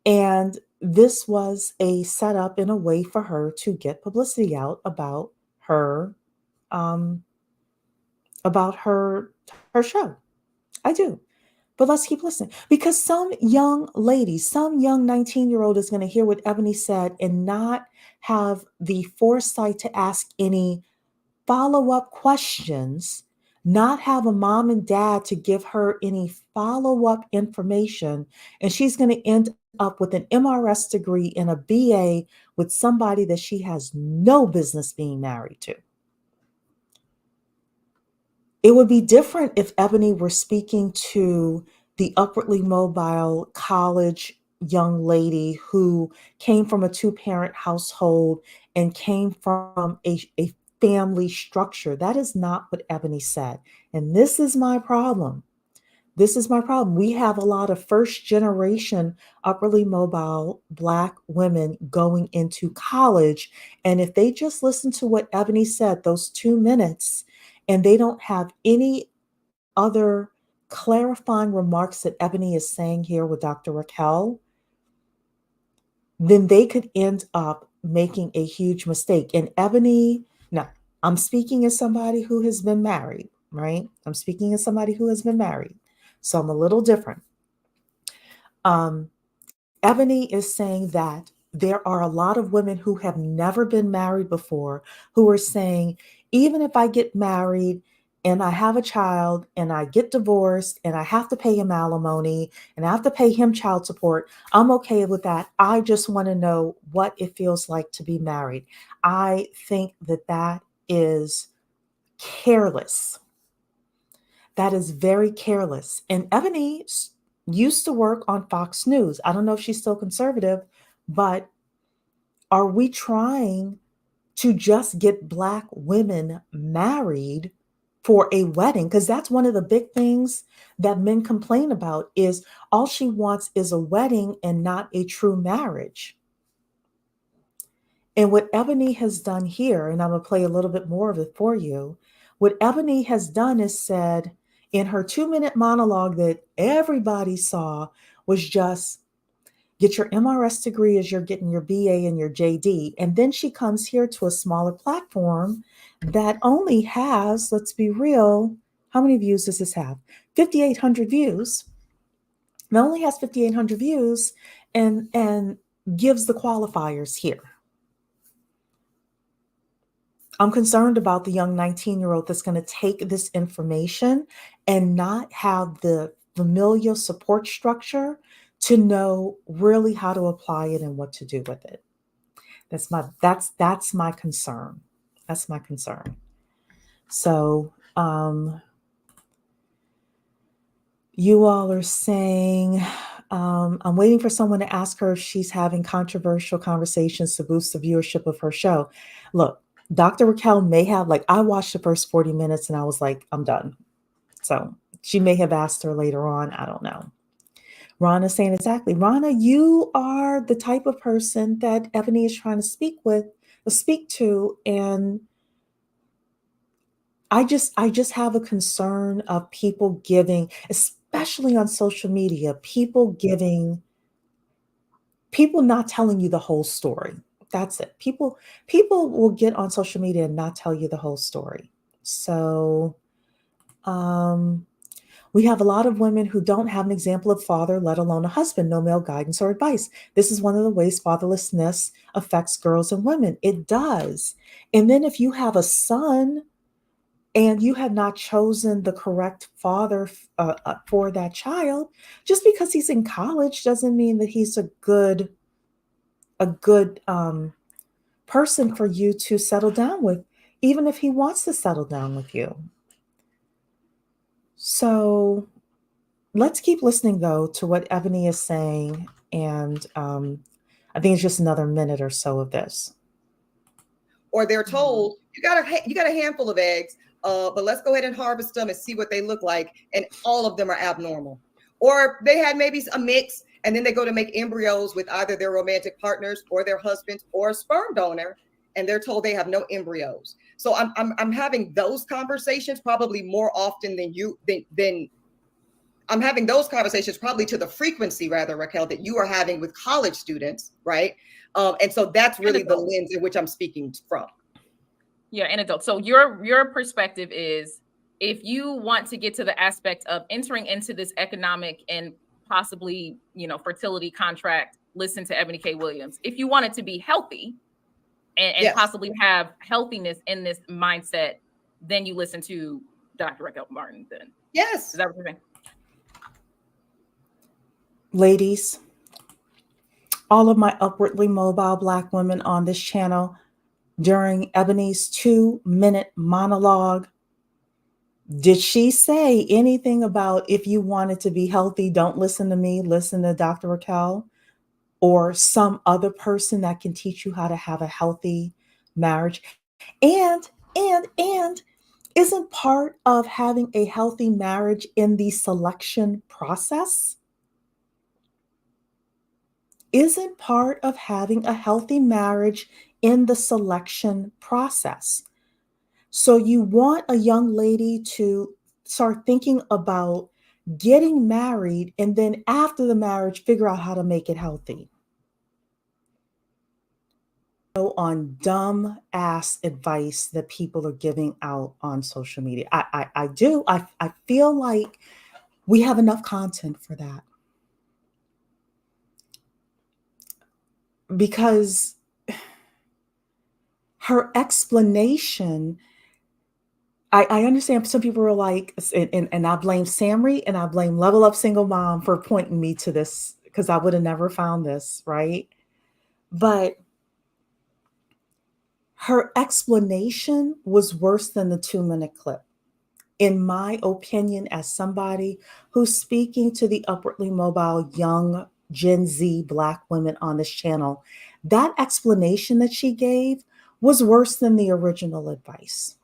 And this was a setup in a way for her to get publicity out um, about her show. I do. But let's keep listening because some young lady, some young 19-year-old is going to hear what Ebony said and not have the foresight to ask any follow-up questions, not have a mom and dad to give her any follow-up information. And she's going to end up with an MRS degree and a BA with somebody that she has no business being married to. It would be different if Ebony were speaking to the upwardly mobile college young lady who came from a two-parent household and came from a family structure. That is not what Ebony said. And this is my problem. This is my problem. We have a lot of first generation upwardly mobile Black women going into college. And if they just listen to what Ebony said, those 2 minutes, and they don't have any other clarifying remarks that Ebony is saying here with Dr. Raquel, then they could end up making a huge mistake. And Ebony, now I'm speaking as somebody who has been married, right? I'm speaking as somebody who has been married. So I'm a little different. Ebony is saying that there are a lot of women who have never been married before who are saying, even if I get married and I have a child and I get divorced and I have to pay him alimony and I have to pay him child support, I'm okay with that. I just want to know what it feels like to be married. I think that that is careless. That is very careless. And Ebony used to work on Fox News. I don't know if she's still conservative, but are we trying to just get Black women married for a wedding? Because that's one of the big things that men complain about is all she wants is a wedding and not a true marriage. And what Ebony has done here, and I'm going to play a little bit more of it for you, what Ebony has done is said in her 2-minute monologue that everybody saw was just get your MRS degree as you're getting your BA and your JD. And then she comes here to a smaller platform that only has, let's be real, how many views does this have? 5,800 views. It only has 5,800 views and gives the qualifiers here. I'm concerned about the young 19-year-old that's going to take this information and not have the familial support structure to know really how to apply it and what to do with it. That's my concern. That's my concern. So you all are saying, I'm waiting for someone to ask her if she's having controversial conversations to boost the viewership of her show. Look, Dr. Raquel may have, I watched the first 40 minutes and I was like, I'm done. So she may have asked her later on. I don't know. Rana saying exactly. Rana, you are the type of person that Ebony is trying to speak to. And I just have a concern of people giving, especially on social media, people not telling you the whole story. That's it. People will get on social media and not tell you the whole story. So We have a lot of women who don't have an example of father, let alone a husband, no male guidance or advice. This is one of the ways fatherlessness affects girls and women. It does. And then if you have a son and you have not chosen the correct father for that child, just because he's in college doesn't mean that he's a good person for you to settle down with, even if he wants to settle down with you. So let's keep listening, though, to what Eboni is saying. And I think it's just another minute or so of this. Or they're told, you got a handful of eggs, but let's go ahead and harvest them and see what they look like. And all of them are abnormal. Or they had maybe a mix, and then they go to make embryos with either their romantic partners or their husbands or a sperm donor, and they're told they have no embryos. So I'm having those conversations probably more often than I'm having those conversations probably to the frequency, rather, Raquel, that you are having with college students, right? And so that's really the lens in which I'm speaking from. Yeah, and adults. So your perspective is, if you want to get to the aspect of entering into this economic and possibly, fertility contract, listen to Eboni K. Williams. If you want it to be healthy and Yes. possibly have healthiness in this mindset, then you listen to Dr. Raquel Martin then. Yes. Is that what you're saying? Ladies, all of my upwardly mobile Black women on this channel, during Eboni's 2-minute monologue, did she say anything about, if you wanted to be healthy, don't listen to me, listen to Dr. Raquel or some other person that can teach you how to have a healthy marriage? And isn't part of having a healthy marriage in the selection process? Isn't part of having a healthy marriage in the selection process? So you want a young lady to start thinking about getting married, and then after the marriage, figure out how to make it healthy. On dumb ass advice that people are giving out on social media. I do. I feel like we have enough content for that. Because her explanation, I understand some people are like, and I blame Samri and I blame Level Up Single Mom for pointing me to this, because I would have never found this, right? But her explanation was worse than the 2-minute clip. In my opinion, as somebody who's speaking to the upwardly mobile young Gen Z Black women on this channel, that explanation that she gave was worse than the original advice.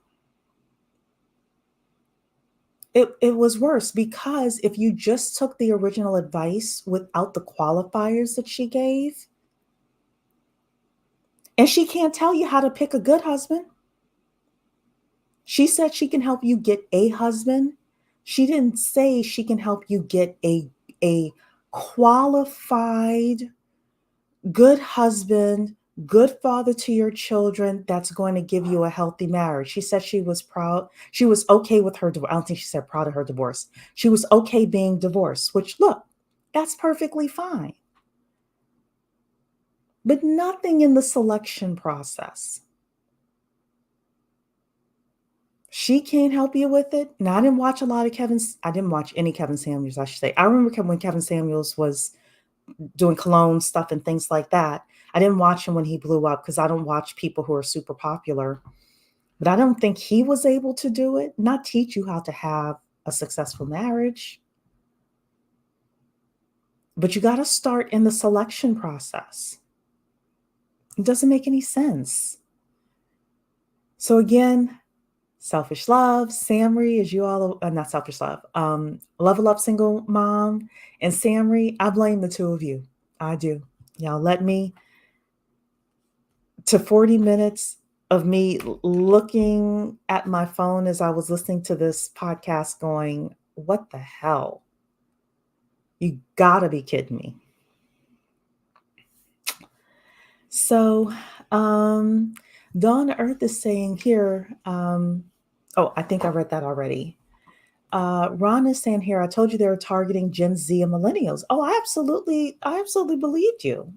It was worse, because if you just took the original advice without the qualifiers that she gave, and she can't tell you how to pick a good husband. She said she can help you get a husband. She didn't say she can help you get a qualified, good husband, good father to your children that's going to give you a healthy marriage. She said she was proud. She was okay with her divorce. I don't think she said proud of her divorce. She was okay being divorced, which, look, that's perfectly fine. But nothing in the selection process. She can't help you with it. Now, I didn't watch any Kevin Samuels, I should say. I remember when Kevin Samuels was doing cologne stuff and things like that. I didn't watch him when he blew up, because I don't watch people who are super popular. But I don't think he was able to do it, not teach you how to have a successful marriage. But you got to start in the selection process. It doesn't make any sense. So again, Selfish Love, Samri, as you all, not Selfish Love, Level Up Single Mom, and Samri, I blame the two of you. I do. Y'all led me to 40 minutes of me looking at my phone as I was listening to this podcast going, what the hell? You gotta be kidding me. So, Dawn Earth is saying here, I think I read that already. Ron is saying here, I told you they were targeting Gen Z and millennials. Oh, I absolutely believed you.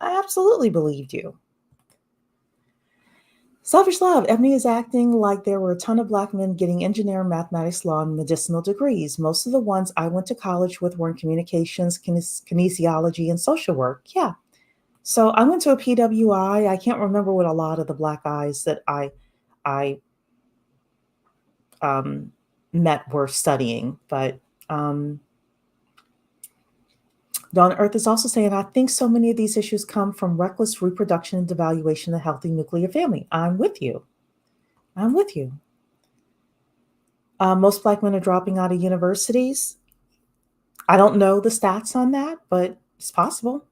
I absolutely believed you. Selfish love. Ebony is acting like there were a ton of Black men getting engineering, mathematics, law, and medicinal degrees. Most of the ones I went to college with were in communications, kinesiology, and social work. Yeah. So I went to a PWI. I can't remember what a lot of the Black guys that I met were studying, but Dawn Earth is also saying, I think so many of these issues come from reckless reproduction and devaluation of the healthy nuclear family. I'm with you. I'm with you. Most Black men are dropping out of universities. I don't know the stats on that, but it's possible.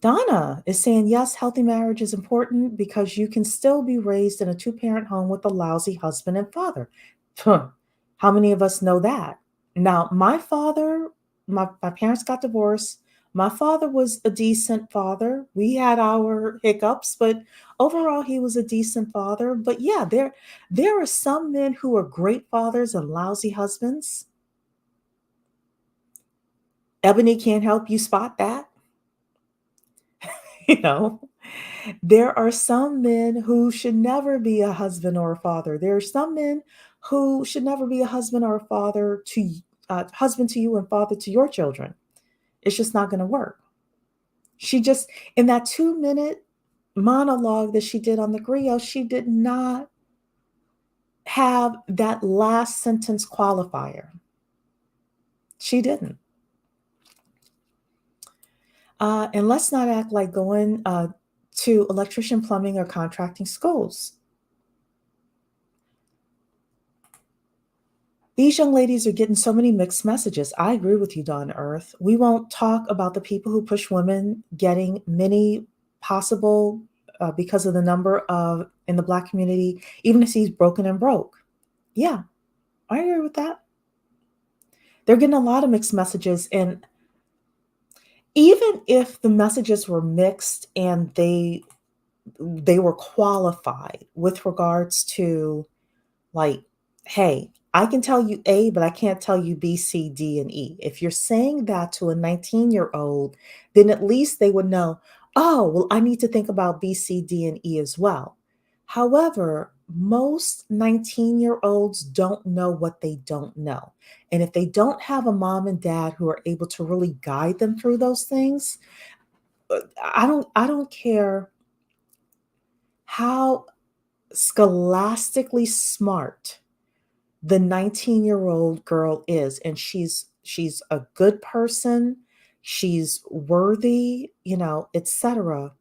Donna is saying, yes, healthy marriage is important because you can still be raised in a two-parent home with a lousy husband and father. How many of us know that? Now, my parents got divorced. My father was a decent father. We had our hiccups, but overall, he was a decent father. But yeah, there are some men who are great fathers and lousy husbands. Ebony can't help you spot that. You know, there are some men who should never be a husband or a father. There are some men who should never be a husband or a father to husband to you and father to your children. It's just not going to work. She just, in that 2-minute monologue that she did on the griot, she did not have that last sentence qualifier. She didn't. And let's not act like going to electrician, plumbing, or contracting schools. These young ladies are getting so many mixed messages. I agree with you, Dawn Earth. We won't talk about the people who push women getting many possible because of the number of in the Black community, even if he's broken and broke. Yeah, I agree with that. They're getting a lot of mixed messages. And even if the messages were mixed and they were qualified with regards to like, hey, I can tell you A, but I can't tell you B, C, D, and E. If you're saying that to a 19-year-old, then at least they would know, oh, well, I need to think about B, C, D, and E as well. However, most 19-year-olds don't know what they don't know. And if they don't have a mom and dad who are able to really guide them through those things, I don't care how scholastically smart the 19-year-old girl is, and she's a good person, she's worthy, etc.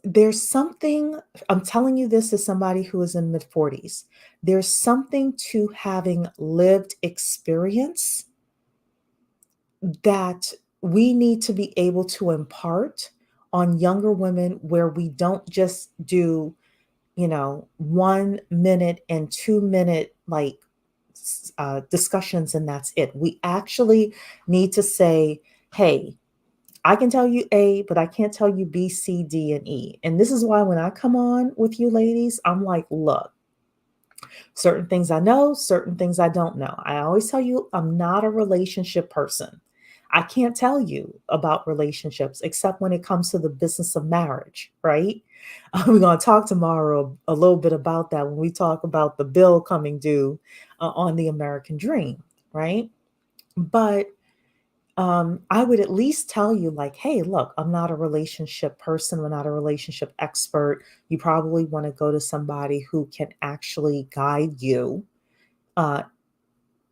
There's something, I'm telling you this as somebody who is in mid-40s, there's something to having lived experience that we need to be able to impart on younger women, where we don't just do 1 minute and 2-minute discussions and that's it. We actually need to say, hey, I can tell you A, but I can't tell you B, C, D, and E. And this is why when I come on with you ladies, I'm like, look, certain things I know, certain things I don't know. I always tell you, I'm not a relationship person. I can't tell you about relationships except when it comes to the business of marriage, right? We're going to talk tomorrow a little bit about that when we talk about the bill coming due on the American dream, right? But I would at least tell you like, hey, look, I'm not a relationship person. I'm not a relationship expert. You probably want to go to somebody who can actually guide you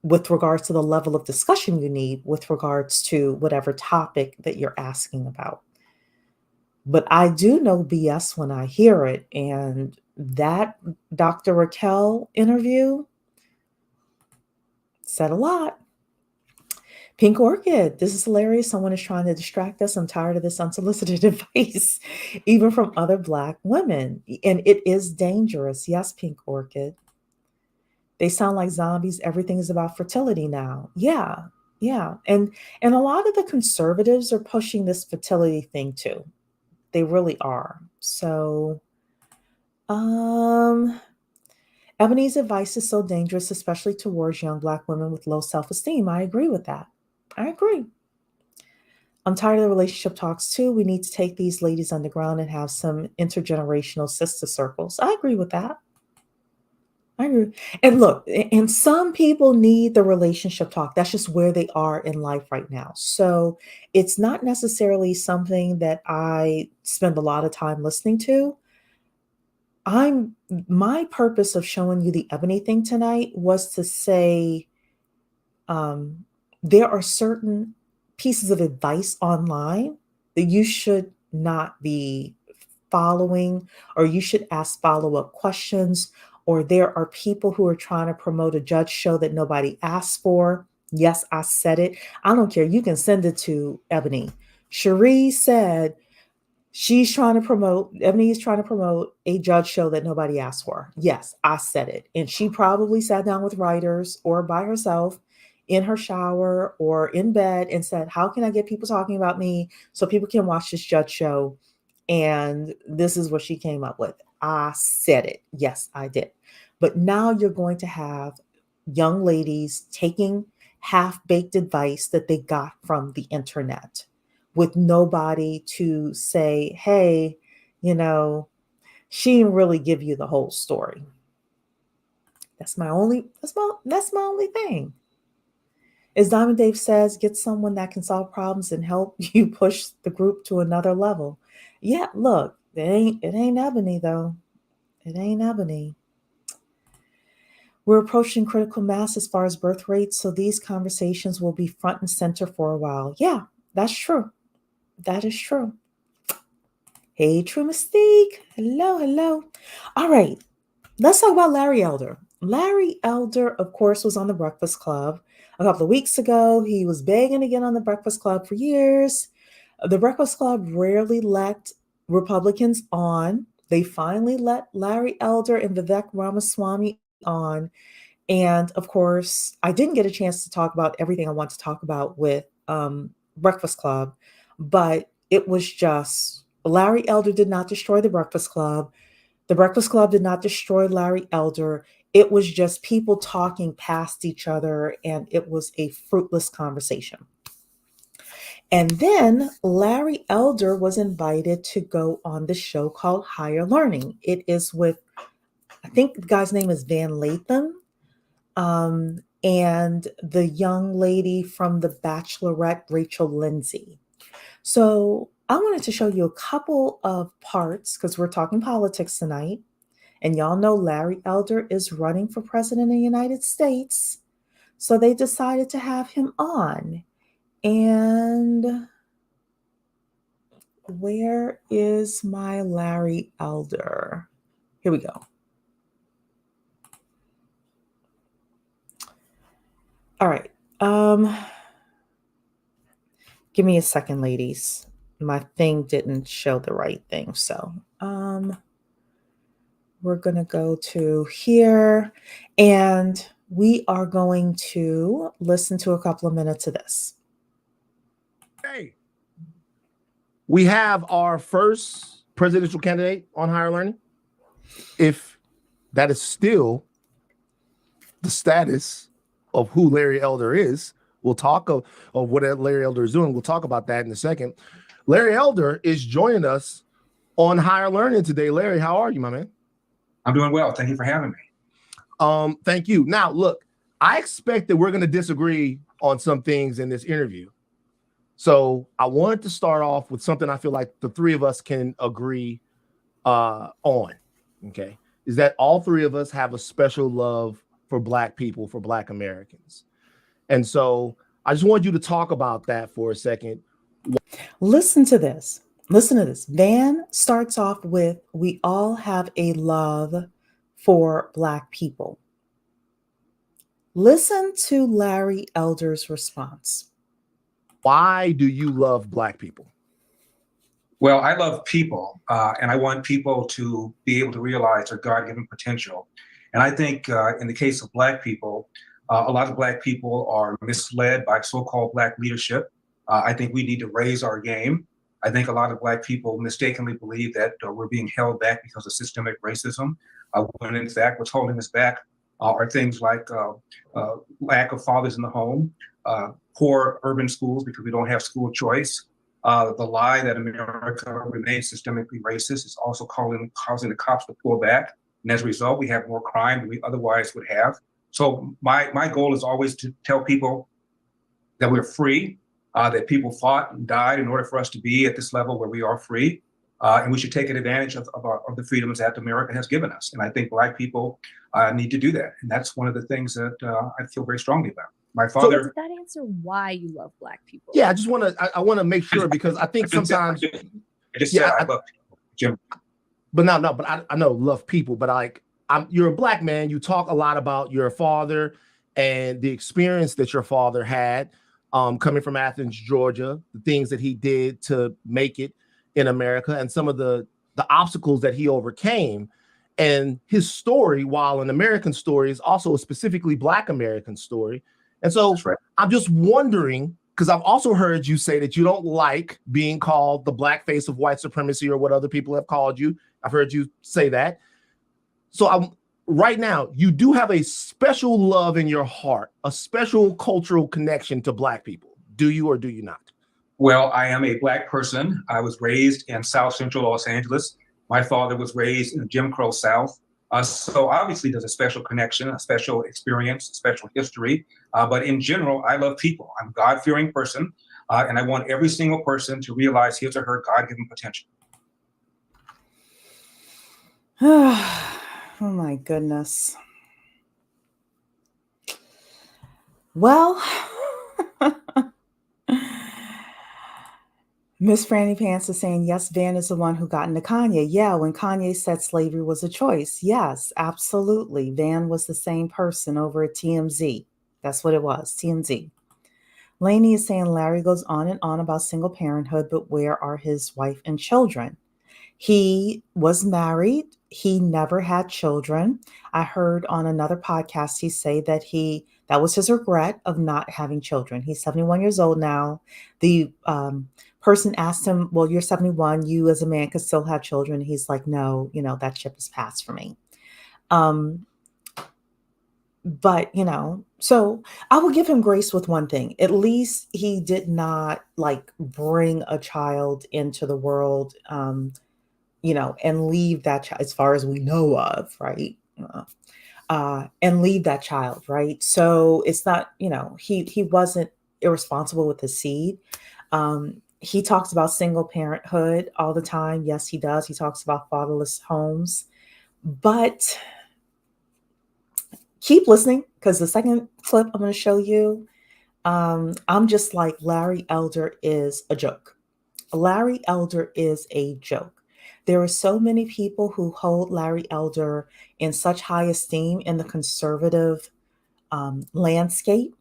with regards to the level of discussion you need with regards to whatever topic that you're asking about. But I do know BS when I hear it. And that Dr. Raquel interview said a lot. Pink Orchid, this is hilarious. Someone is trying to distract us. I'm tired of this unsolicited advice, even from other Black women. And it is dangerous. Yes, Pink Orchid. They sound like zombies. Everything is about fertility now. Yeah. And a lot of the conservatives are pushing this fertility thing too. They really are. So, Ebony's advice is so dangerous, especially towards young Black women with low self-esteem. I agree with that. I agree. I'm tired of the relationship talks too. We need to take these ladies underground and have some intergenerational sister circles. I agree with that. I agree. And look, and some people need the relationship talk. That's just where they are in life right now. So it's not necessarily something that I spend a lot of time listening to. My purpose of showing you the Ebony thing tonight was to say there are certain pieces of advice online that you should not be following, or you should ask follow-up questions, or there are people who are trying to promote a judge show that nobody asked for. Yes, I said it. I don't care. You can send it to Ebony. Cherie said Ebony is trying to promote a judge show that nobody asked for. Yes, I said it. And she probably sat down with writers or by herself in her shower or in bed and said, how can I get people talking about me so people can watch this judge show? And this is what she came up with. I said it. Yes, I did. But now you're going to have young ladies taking half-baked advice that they got from the internet with nobody to say, hey, she didn't really give you the whole story. That's my only thing. As Diamond Dave says, get someone that can solve problems and help you push the group to another level. Yeah, look, it ain't Ebony though. It ain't Ebony. We're approaching critical mass as far as birth rates, so these conversations will be front and center for a while. Yeah, that's true. That is true. Hey, True Mystique. Hello, hello. All right, let's talk about Larry Elder. Larry Elder, of course, was on The Breakfast Club a couple of weeks ago. He was begging to get on The Breakfast Club for years. The Breakfast Club rarely let Republicans on. They finally let Larry Elder and Vivek Ramaswamy on. And of course, I didn't get a chance to talk about everything I want to talk about with Breakfast Club, but it was just Larry Elder did not destroy The Breakfast Club. The Breakfast Club did not destroy Larry Elder. It was just people talking past each other, and it was a fruitless conversation. And then Larry Elder was invited to go on the show called Higher Learning. It is with, I think the guy's name is Van Lathan, and the young lady from The Bachelorette, Rachel Lindsay. So I wanted to show you a couple of parts because we're talking politics tonight. And y'all know Larry Elder is running for president of the United States. So they decided to have him on. And where is my Larry Elder? Here we go. All right. Give me a second, ladies. My thing didn't show the right thing. So we're going to go to here, and we are going to listen to a couple of minutes of this. Hey, we have our first presidential candidate on Higher Learning. If that is still the status of who Larry Elder is, we'll talk of what Larry Elder is doing. We'll talk about that in a second. Larry Elder is joining us on Higher Learning today. Larry, how are you, my man? I'm doing well. Thank you for having me. Thank you. Now, look, I expect that we're going to disagree on some things in this interview. So I wanted to start off with something I feel like the three of us can agree on, okay? Is that all three of us have a special love for Black people, for Black Americans. And so I just want you to talk about that for a second. Listen to this. Listen to this. Van starts off with, we all have a love for Black people. Listen to Larry Elder's response. Why do you love Black people? Well, I love people, and I want people to be able to realize their God-given potential. And I think in the case of Black people, a lot of Black people are misled by so-called Black leadership. I think we need to raise our game. I think a lot of Black people mistakenly believe that we're being held back because of systemic racism. when in fact what's holding us back are things like lack of fathers in the home, poor urban schools because we don't have school choice. The lie that America remains systemically racist is also causing the cops to pull back. And as a result, we have more crime than we otherwise would have. So my goal is always to tell people that we're free, that people fought and died in order for us to be at this level where we are free. And we should take advantage of the freedoms that America has given us. And I think Black people need to do that. And that's one of the things that I feel very strongly about. My father. Does that answer why you love Black people? Yeah, I want to make sure, because I think sometimes. I just said I love Jim. But I know love people, but you're a Black man. You talk a lot about your father and the experience that your father had coming from Athens, Georgia, the things that he did to make it in America, and some of the obstacles that he overcame. And his story, while an American story, is also a specifically Black American story. And so I'm just wondering, because I've also heard you say that you don't like being called the black face of white supremacy or what other people have called you. I've heard you say that. So right now, you do have a special love in your heart, a special cultural connection to Black people. Do you or do you not? Well, I am a Black person. I was raised in South Central Los Angeles. My father was raised in the Jim Crow South. So obviously there's a special connection, a special experience, a special history. But in general, I love people. I'm a God-fearing person, and I want every single person to realize his or her God-given potential. Oh my goodness. Well, Miss Franny Pants is saying, yes, Van is the one who got into Kanye. Yeah, when Kanye said slavery was a choice. Yes, absolutely. Van was the same person over at TMZ. That's what it was, TMZ. Lainey is saying Larry goes on and on about single parenthood, but where are his wife and children? He was married. He never had children. I heard on another podcast he say that that was his regret of not having children. He's 71 years old now. The person asked him, well, you're 71, you as a man could still have children. He's like, no, that ship has passed for me. But, so I will give him grace with one thing. At least he did not bring a child into the world, and leave that child, as far as we know of, right? And leave that child, right? So it's not, he wasn't irresponsible with his seed. He talks about single parenthood all the time. Yes, he does. He talks about fatherless homes. But keep listening, because the second clip I'm going to show you, I'm just like, Larry Elder is a joke. Larry Elder is a joke. There are so many people who hold Larry Elder in such high esteem in the conservative landscape.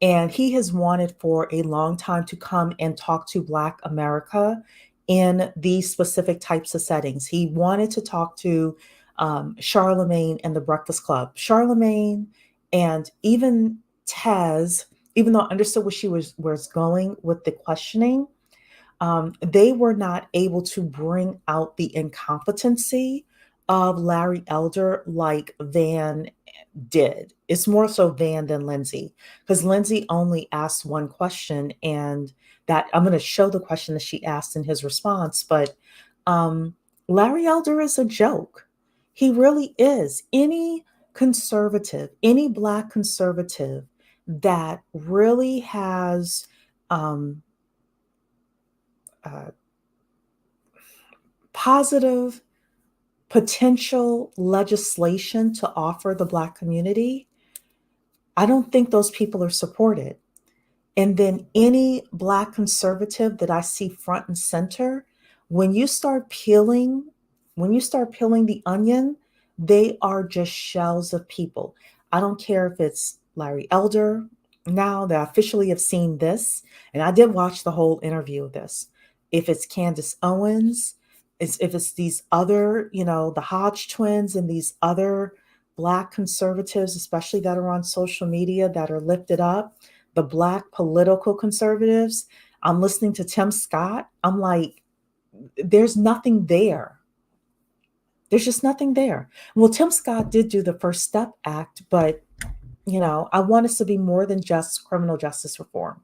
And he has wanted for a long time to come and talk to Black America in these specific types of settings. He wanted to talk to Charlemagne and the Breakfast Club. Charlemagne and even Taz, even though I understood where she was going with the questioning, they were not able to bring out the incompetency of Larry Elder like Van did. It's more so Van than Lindsay, because Lindsay only asked one question, and that I'm going to show the question that she asked in his response. But Larry Elder is a joke. He really is. Any conservative, any Black conservative that really has positive potential legislation to offer the Black community, I don't think those people are supported. And then any Black conservative that I see front and center, when you start peeling the onion, they are just shells of people. I don't care if it's Larry Elder. Now that I officially have seen this, and I did watch the whole interview of this, if it's Candace Owens, if it's these other, the Hodge twins and these other Black conservatives, especially that are on social media that are lifted up, the Black political conservatives. I'm listening to Tim Scott. I'm like, there's nothing there. There's just nothing there. Well, Tim Scott did do the First Step Act, but I want us to be more than just criminal justice reform.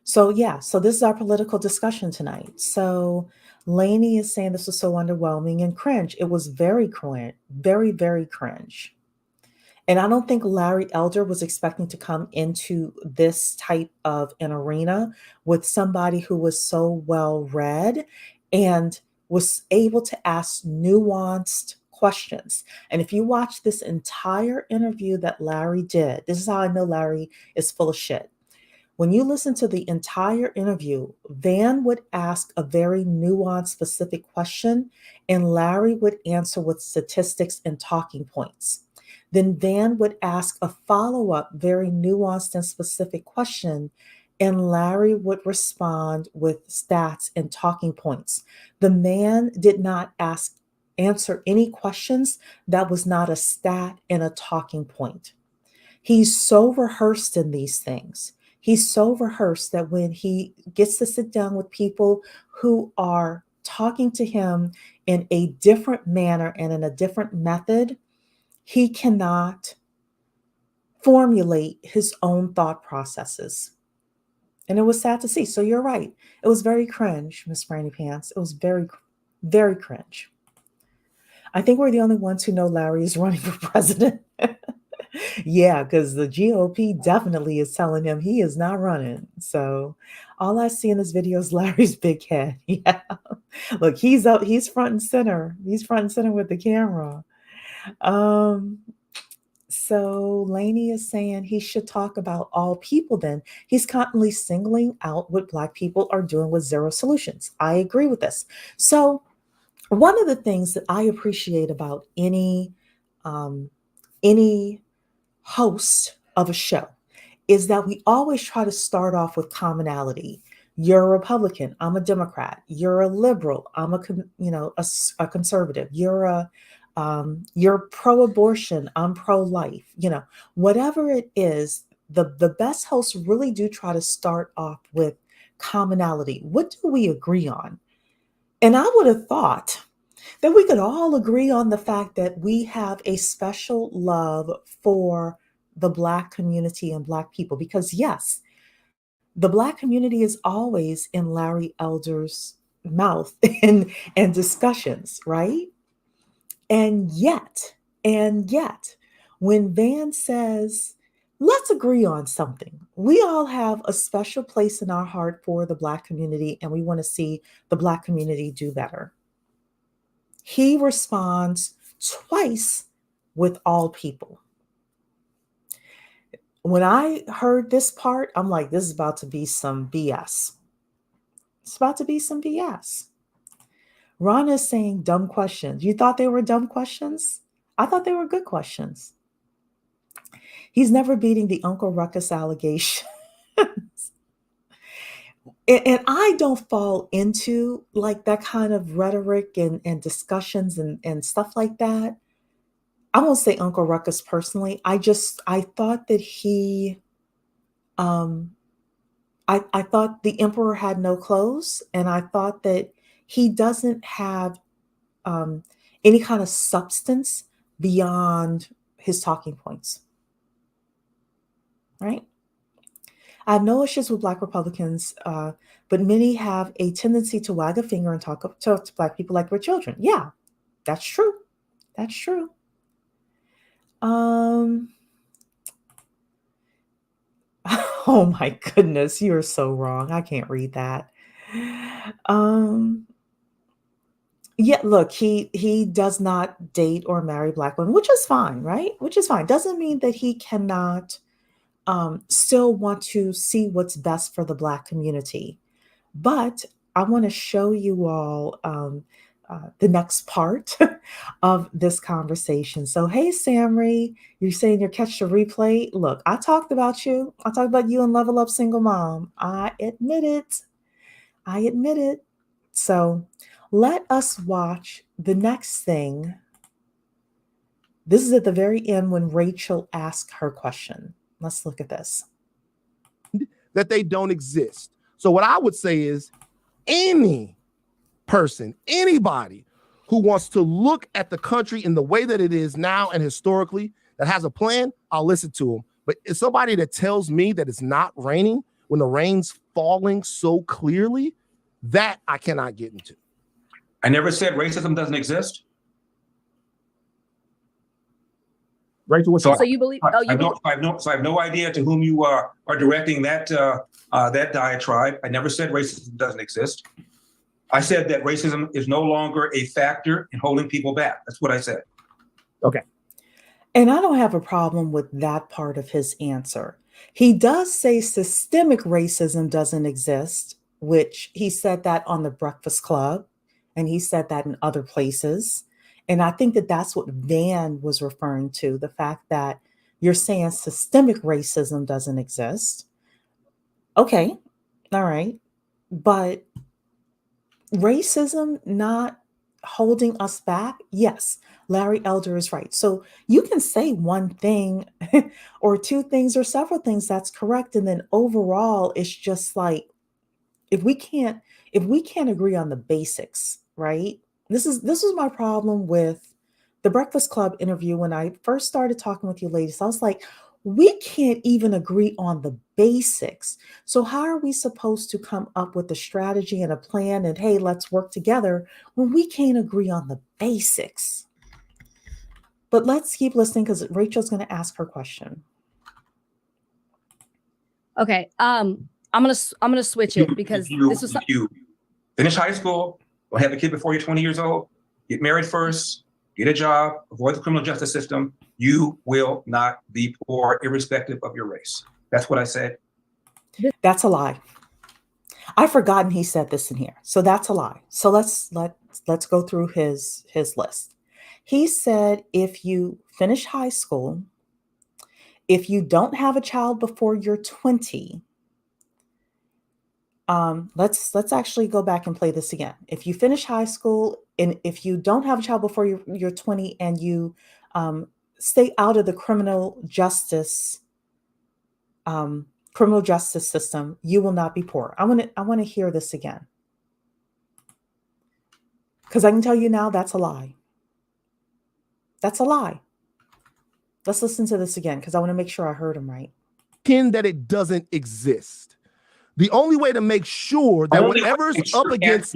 So yeah, so this is our political discussion tonight. So Lainey is saying this was so underwhelming and cringe. It was very cringe, very, very cringe. And I don't think Larry Elder was expecting to come into this type of an arena with somebody who was so well read and was able to ask nuanced questions. And if you watch this entire interview that Larry did, this is how I know Larry is full of shit. When you listen to the entire interview, Van would ask a very nuanced, specific question, and Larry would answer with statistics and talking points. Then Van would ask a follow-up, very nuanced and specific question, and Larry would respond with stats and talking points. The man did not answer any questions that was not a stat and a talking point. He's so rehearsed in these things. He's so rehearsed that when he gets to sit down with people who are talking to him in a different manner and in a different method, he cannot formulate his own thought processes. And it was sad to see. So you're right. It was very cringe, Miss Franny Pants. It was very, very cringe. I think we're the only ones who know Larry is running for president. Yeah, because the GOP definitely is telling him he is not running. So all I see in this video is Larry's big head. Yeah. Look, he's up, he's front and center. He's front and center with the camera. So Lainey is saying he should talk about all people then. He's constantly singling out what Black people are doing with zero solutions. I agree with this. So one of the things that I appreciate about any host of a show is that we always try to start off with commonality. You're a Republican, I'm a Democrat. You're a liberal, I'm a conservative. You're pro-abortion, I'm pro-life. Whatever it is, the best hosts really do try to start off with commonality. What do we agree on? And I would have thought that we could all agree on the fact that we have a special love for the Black community and Black people, because yes, the Black community is always in Larry Elder's mouth and discussions, right? And yet, when Van says, let's agree on something, we all have a special place in our heart for the Black community, and we want to see the Black community do better. He responds twice with all people. When I heard this part, I'm like, this is about to be some BS. It's about to be some BS. Ron is saying dumb questions. You thought they were dumb questions? I thought they were good questions. He's never beating the Uncle Ruckus allegation. And I don't fall into like that kind of rhetoric and discussions and stuff like that. I won't say Uncle Ruckus personally. I thought that he, I thought the emperor had no clothes, and I thought that he doesn't have any kind of substance beyond his talking points, right? I have no issues with Black Republicans, but many have a tendency to wag a finger and talk to Black people like we're children. Yeah, that's true. That's true. Oh my goodness, you're so wrong. I can't read that. Yeah, look, he does not date or marry Black women, which is fine, right? Which is fine. Doesn't mean that he cannot still want to see what's best for the Black community. But I want to show you all the next part of this conversation. So, hey, Samri, you're saying you're catch the replay. Look, I talked about you. I talked about you and Level Up Single Mom. I admit it. I admit it. So let us watch the next thing. This is at the very end when Rachel asked her question. Let's look at this. That they don't exist. So what I would say is any person, anybody who wants to look at the country in the way that it is now and historically, that has a plan, I'll listen to him. But it's somebody that tells me that it's not raining when the rain's falling so clearly, that I cannot get into. I never said racism doesn't exist. Rachel, what's So you believe? Oh, you believe? I have no idea to whom you are directing that that diatribe. I never said racism doesn't exist. I said that racism is no longer a factor in holding people back. That's what I said. Okay. And I don't have a problem with that part of his answer. He does say systemic racism doesn't exist, which he said that on the Breakfast Club, and he said that in other places. And I think that that's what Van was referring to, the fact that you're saying systemic racism doesn't exist. Okay, all right. But racism not holding us back? Yes, Larry Elder is right. So you can say one thing or two things or several things that's correct. And then overall, it's just like, if we can't agree on the basics, right? This was my problem with the Breakfast Club interview. When I first started talking with you ladies, I was like, we can't even agree on the basics. So how are we supposed to come up with a strategy and a plan and, hey, let's work together when we can't agree on the basics? But let's keep listening because Rachel's going to ask her question. Okay. I'm gonna switch it because this was you finish high school, or have a kid before you're 20 years old, get married first, get a job, avoid the criminal justice system, you will not be poor irrespective of your race. That's what I said. That's a lie. I've forgotten he said this in here. So that's a lie. So let's go through his list. He said if you finish high school, if you don't have a child before you're 20, let's actually go back and play this again. If you finish high school and if you don't have a child before you're 20 and you stay out of the criminal justice system, you will not be poor. I want to hear this again. Because I can tell you now that's a lie. That's a lie. Let's listen to this again because I want to make sure I heard him right. That it doesn't exist. The only way to make sure that whatever's up against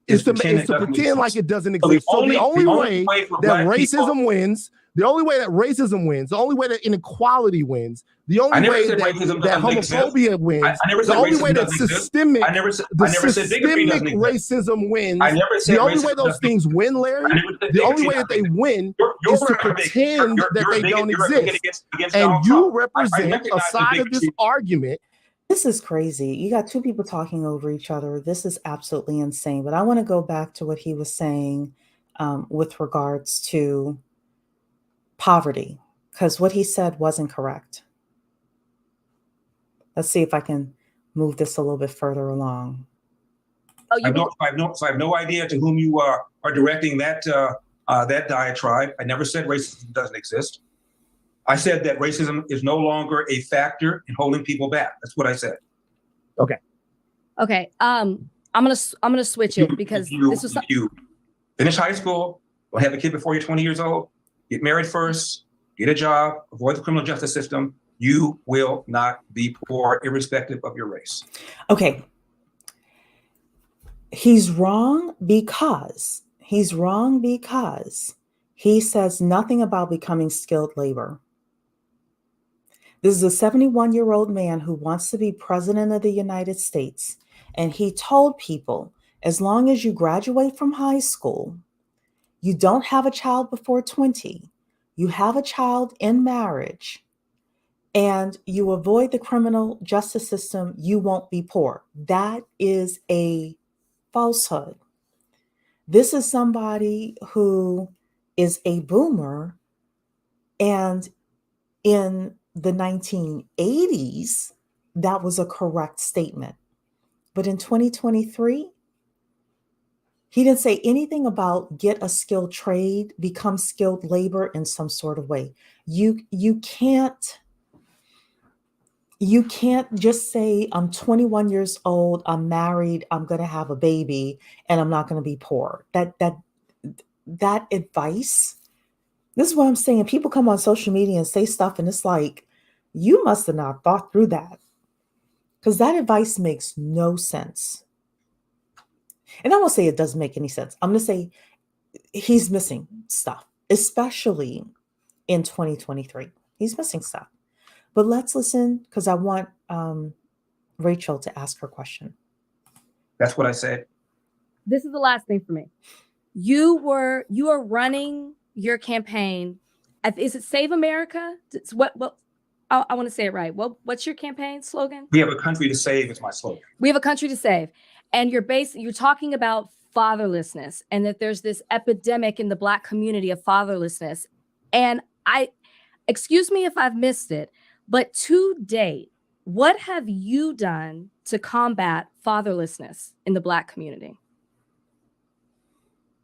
is to pretend like it doesn't exist. So the only way that racism wins, the only way that racism wins, the only way that inequality wins, the only way that homophobia wins, the only way that systemic racism wins, the only way those things win, Larry, the only way that they win is to pretend that they don't exist. And you represent a side of this argument. This is crazy. You got two people talking over each other. This is absolutely insane. But I want to go back to what he was saying with regards to poverty, because what he said wasn't correct. Let's see if I can move this a little bit further along. I have no idea to whom you are directing that that diatribe. I never said racism doesn't exist. I said that racism is no longer a factor in holding people back. That's what I said. Okay. Okay. I'm gonna switch it because this was you finish high school, or have a kid before you're 20 years old, get married first, get a job, avoid the criminal justice system, you will not be poor irrespective of your race. Okay. He's wrong because he says nothing about becoming skilled labor. This is a 71-year-old man who wants to be president of the United States. And he told people, as long as you graduate from high school, you don't have a child before 20, you have a child in marriage, and you avoid the criminal justice system, you won't be poor. That is a falsehood. This is somebody who is a boomer, and in the 1980s, that was a correct statement. But in 2023, he didn't say anything about get a skilled trade, become skilled labor in some sort of way. You can't You can't just say, I'm 21 years old, I'm married, I'm going to have a baby, and I'm not going to be poor. That advice, this is what I'm saying. People come on social media and say stuff, and it's like, you must have not thought through that, because that advice makes no sense. And I won't say it doesn't make any sense. I'm going to say he's missing stuff, especially in 2023. He's missing stuff. But let's listen, because I want Rachel to ask her question. That's what I said. This is the last thing for me. You are running your campaign. Is it Save America? It's what I want to say it right. What's your campaign slogan? We have a country to save is my slogan. We have a country to save. And you're talking about fatherlessness, and that there's this epidemic in the Black community of fatherlessness. And excuse me if I've missed it, but to date, what have you done to combat fatherlessness in the Black community?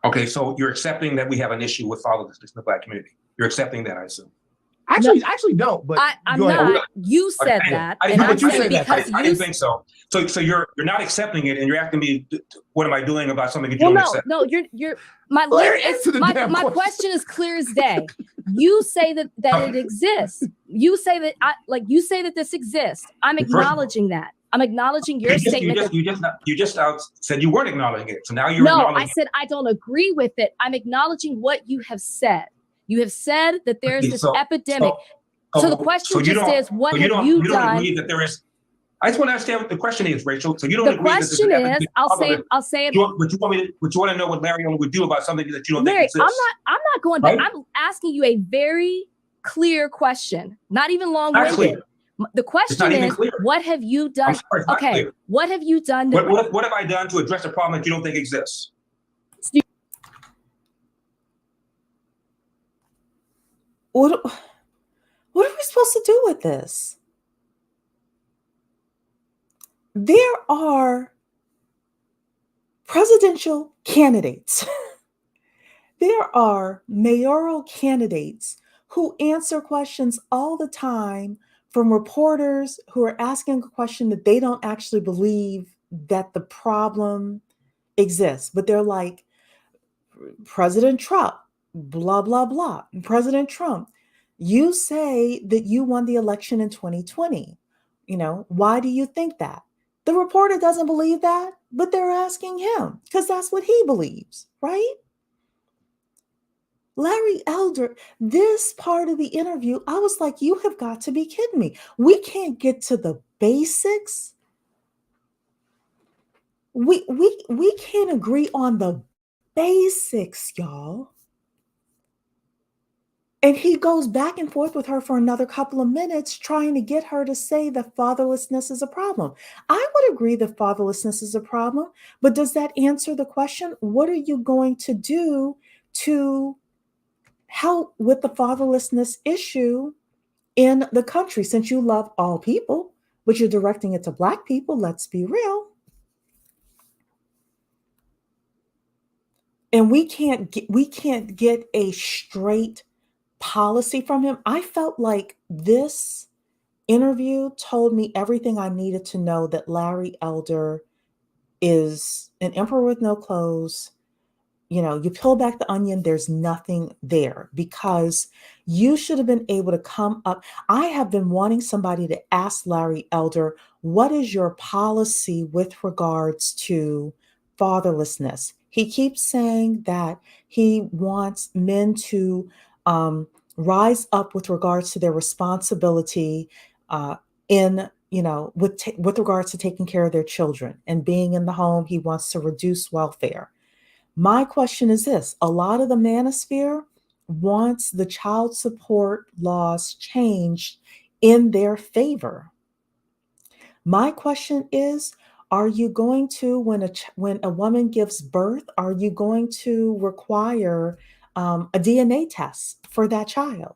Okay, so you're accepting that we have an issue with fatherlessness in the Black community. You're accepting that, I assume. Actually, don't. But I'm not. You said that. I didn't think so. So you're not accepting it, and you're asking me, what am I doing about something that you don't accept? No, you're my question is clear as day. You say that it exists. You say that this exists. I'm acknowledging that. I'm acknowledging your statement. You just said you weren't acknowledging it. So now you're acknowledging. I said I don't agree with it. I'm acknowledging what you have said. You have said that there's this epidemic. So the question is, what have you done? You don't agree that there is. I just want to understand what the question is, Rachel. So you don't agree that there's an epidemic. I'll say it. But you want to know what Larry would do about something that you don't think exists. I'm not going back. I'm asking you a very clear question, not even long-winded. The question is, what have you done? Okay, what have you done? What have I done to address a problem that you don't think exists? What are we supposed to do with this? There are presidential candidates. There are mayoral candidates who answer questions all the time from reporters who are asking a question that they don't actually believe that the problem exists. But they're like, President Trump, blah, blah, blah. President Trump, you say that you won the election in 2020. Why do you think that? The reporter doesn't believe that, but they're asking him because that's what he believes, right? Larry Elder, this part of the interview, I was like, you have got to be kidding me. We can't get to the basics. We can't agree on the basics, y'all. And he goes back and forth with her for another couple of minutes trying to get her to say that fatherlessness is a problem. I would agree that fatherlessness is a problem, but does that answer the question? What are you going to do to help with the fatherlessness issue in the country? Since you love all people, but you're directing it to Black people, let's be real. And we can't get a straight policy from him. I felt like this interview told me everything I needed to know, that Larry Elder is an emperor with no clothes. You peel back the onion, there's nothing there, because you should have been able to come up. I have been wanting somebody to ask Larry Elder, what is your policy with regards to fatherlessness? He keeps saying that he wants men to rise up with regards to their responsibility with regards to taking care of their children and being in the home. He wants to reduce welfare. My question is this: a lot of the manosphere wants the child support laws changed in their favor. My question is, are you going to, when a woman gives birth, are you going to require a DNA test for that child?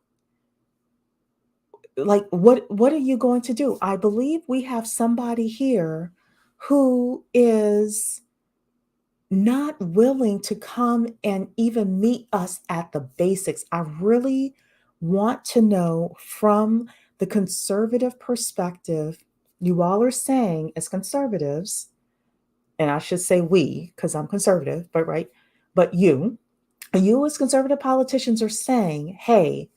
Like, what are you going to do? I believe we have somebody here who is not willing to come and even meet us at the basics. I really want to know from the conservative perspective, you all are saying as conservatives, and I should say we, because I'm conservative, but right, but you as conservative politicians are saying, hey,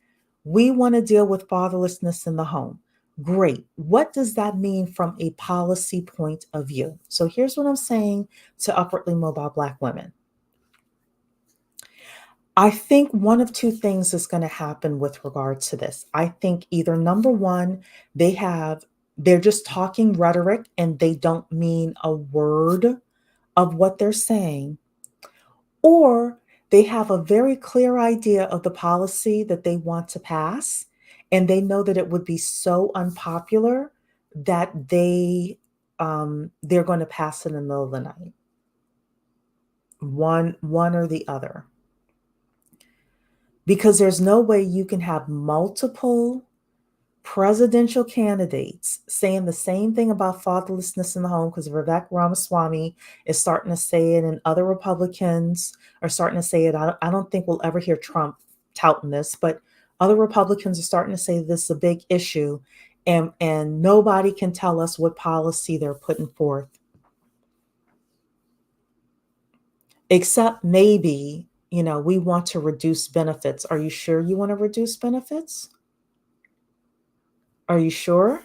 we want to deal with fatherlessness in the home. Great. What does that mean from a policy point of view? So here's what I'm saying to upwardly mobile Black women. I think one of two things is going to happen with regard to this. I think either number one, they're just talking rhetoric and they don't mean a word of what they're saying, or they have a very clear idea of the policy that they want to pass, and they know that it would be so unpopular that they're going to pass it in the middle of the night. One or the other. Because there's no way you can have multiple presidential candidates saying the same thing about fatherlessness in the home, because Vivek Ramaswamy is starting to say it and other Republicans are starting to say it. I don't think we'll ever hear Trump touting this, but other Republicans are starting to say this is a big issue, and nobody can tell us what policy they're putting forth. Except maybe, we want to reduce benefits. Are you sure you want to reduce benefits? Are you sure?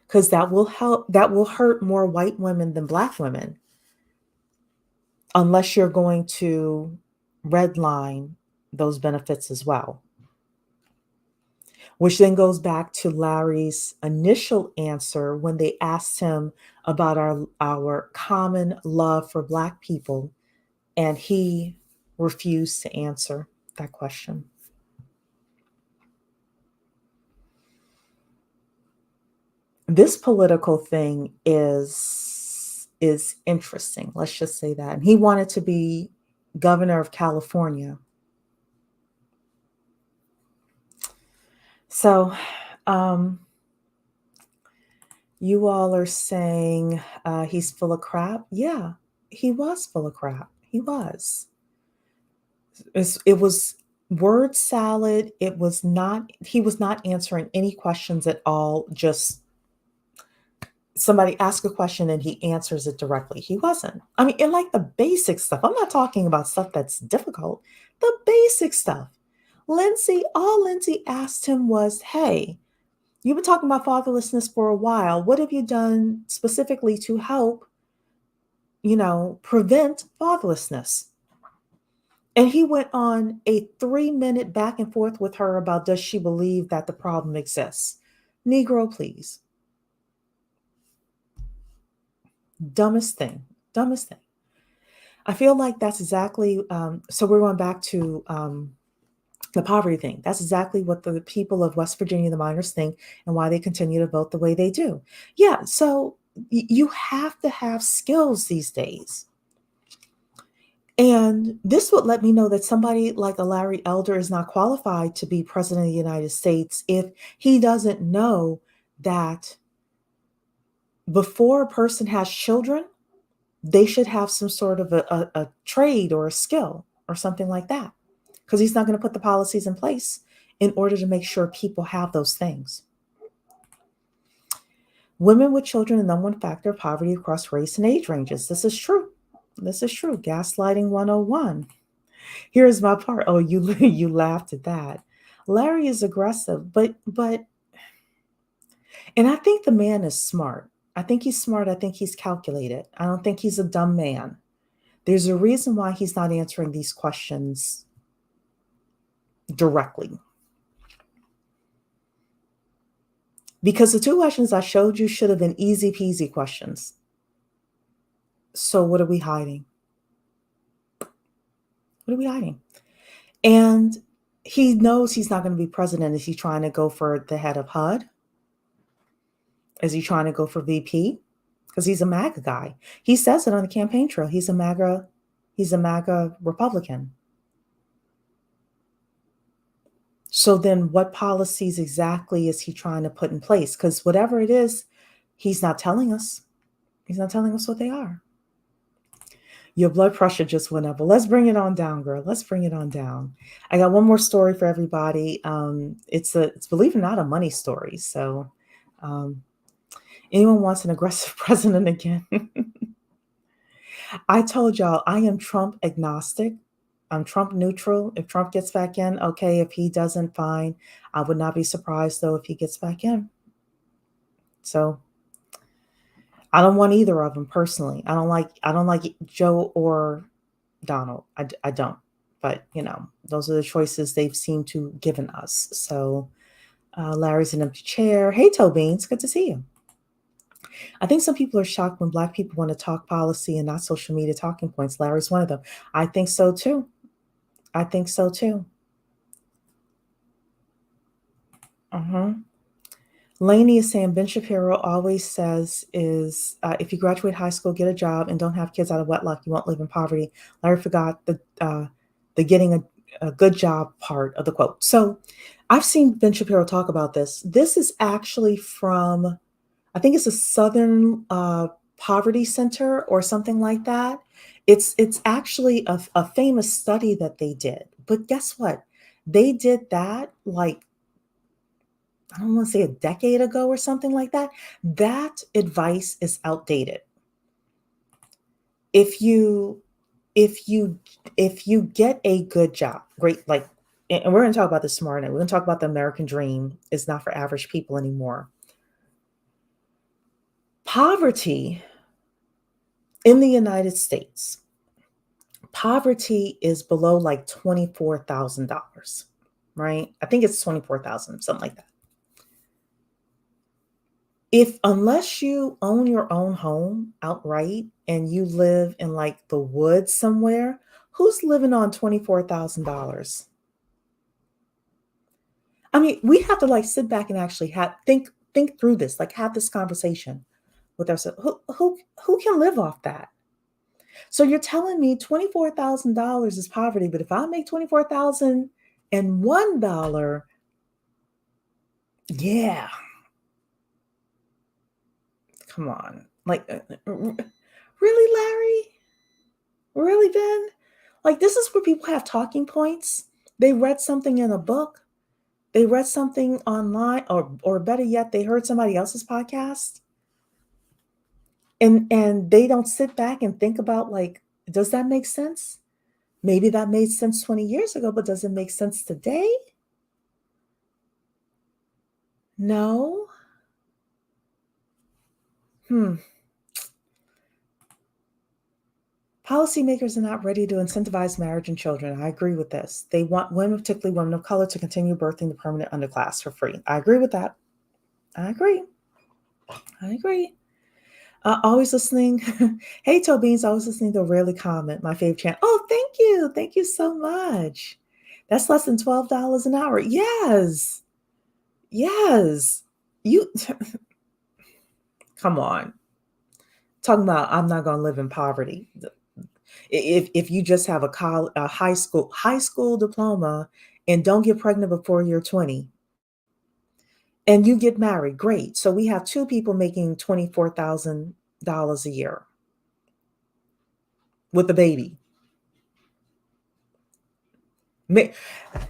Because that will hurt more white women than Black women, unless you're going to redline those benefits as well. Which then goes back to Larry's initial answer when they asked him about our common love for Black people, and he refused to answer that question. This political thing is interesting. Let's just say that. And he wanted to be governor of California. So you all are saying he's full of crap. Yeah, he was full of crap. He was. It was word salad. He was not answering any questions at all. Just somebody asks a question and he answers it directly. He wasn't. I mean, in like the basic stuff. I'm not talking about stuff that's difficult. The basic stuff. All Lindsay asked him was, hey, you've been talking about fatherlessness for a while. What have you done specifically to help, prevent fatherlessness? And he went on a 3-minute back and forth with her about, does she believe that the problem exists? Negro, please. Dumbest thing. I feel like that's exactly, so we're going back to the poverty thing. That's exactly what the people of West Virginia, the miners, think, and why they continue to vote the way they do. Yeah, so you have to have skills these days. And this would let me know that somebody like a Larry Elder is not qualified to be president of the United States if he doesn't know that before a person has children, they should have some sort of a trade or a skill or something like that, because he's not going to put the policies in place in order to make sure people have those things. Women with children, the number one factor of poverty across race and age ranges. This is true. Gaslighting 101. Here's my part. Oh, you laughed at that. Larry is aggressive, but and I think the man is smart. I think he's smart. I think he's calculated. I don't think he's a dumb man. There's a reason why he's not answering these questions directly. Because the two questions I showed you should have been easy peasy questions. So what are we hiding? What are we hiding? And he knows he's not going to be president. Is he trying to go for the head of HUD? Is he trying to go for VP? Because he's a MAGA guy. He says it on the campaign trail. He's a MAGA Republican. So then what policies exactly is he trying to put in place? Because whatever it is, he's not telling us. He's not telling us what they are. Your blood pressure just went up. But let's bring it on down, girl. Let's bring it on down. I got one more story for everybody. It's believe it or not a money story. So, anyone wants an aggressive president again? I told y'all I am Trump agnostic. I'm Trump neutral. If Trump gets back in, okay. If he doesn't, fine. I would not be surprised though if he gets back in. So I don't want either of them personally. I don't like Joe or Donald. I don't. But those are the choices they've seemed to given us. So Larry's an empty chair. Hey, Toe Beans, good to see you. I think some people are shocked when Black people want to talk policy and not social media talking points. Larry's one of them. I think so too. I think so too. Lainey is saying Ben Shapiro always says is if you graduate high school, get a job, and don't have kids out of wedlock, you won't live in poverty. Larry forgot the getting a good job part of the quote. So I've seen Ben Shapiro talk about this. This is actually from, I think it's a Southern Poverty Center or something like that. It's actually a famous study that they did. But guess what? They did that like, I don't want to say a decade ago or something like that. That advice is outdated. If you get a good job, great, like, and we're going to talk about this tomorrow night. We're going to talk about the American dream is not for average people anymore. Poverty in the United States, poverty is below like $24,000, right? I think it's 24,000, something like that. Unless you own your own home outright and you live in like the woods somewhere, who's living on $24,000? I mean, we have to like sit back and actually think through this, like have this conversation with ourselves. Who can live off that? So you're telling me $24,000 is poverty, but if I make $24,001, yeah. Come on. Like, really, Larry? Really, Ben? Like, this is where people have talking points. They read something in a book. They read something online, or better yet, they heard somebody else's podcast. And they don't sit back and think about, like, does that make sense? Maybe that made sense 20 years ago, but does it make sense today? No. Policymakers are not ready to incentivize marriage and children. I agree with this. They want women, particularly women of color, to continue birthing the permanent underclass for free. I agree with that. I agree. Always listening. Hey, Tobeans, always listening to Rarely Comment, my favorite channel. Oh, thank you. Thank you so much. That's less than $12 an hour. Yes. You come on. Talking about I'm not going to live in poverty. If you just have a high school diploma and don't get pregnant before you're 20 and you get married, great. So we have two people making $24,000 a year with a baby.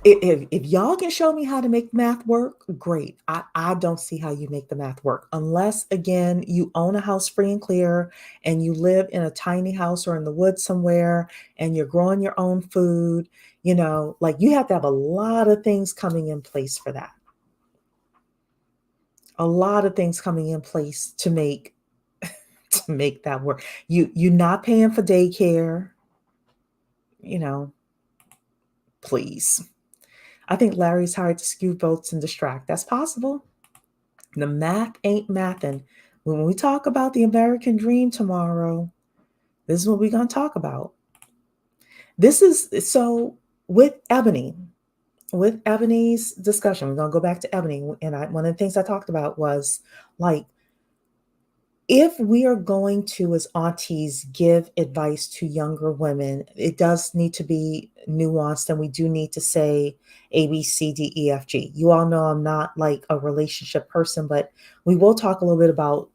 If y'all can show me how to make math work, great. I don't see how you make the math work unless, again, you own a house free and clear and you live in a tiny house or in the woods somewhere and you're growing your own food. Like you have to have a lot of things coming in place for that. A lot of things coming in place to make that work. You're not paying for daycare, please. I think Larry's hired to skew votes and distract. That's possible. The math ain't mathin'. When we talk about the American dream tomorrow, this is what we're going to talk about. This is so with Eboni's discussion. We're going to go back to Ebony. And one of the things I talked about was like, if we are going to, as aunties, give advice to younger women, it does need to be nuanced, and we do need to say A, B, C, D, E, F, G. You all know I'm not like a relationship person, but we will talk a little bit about,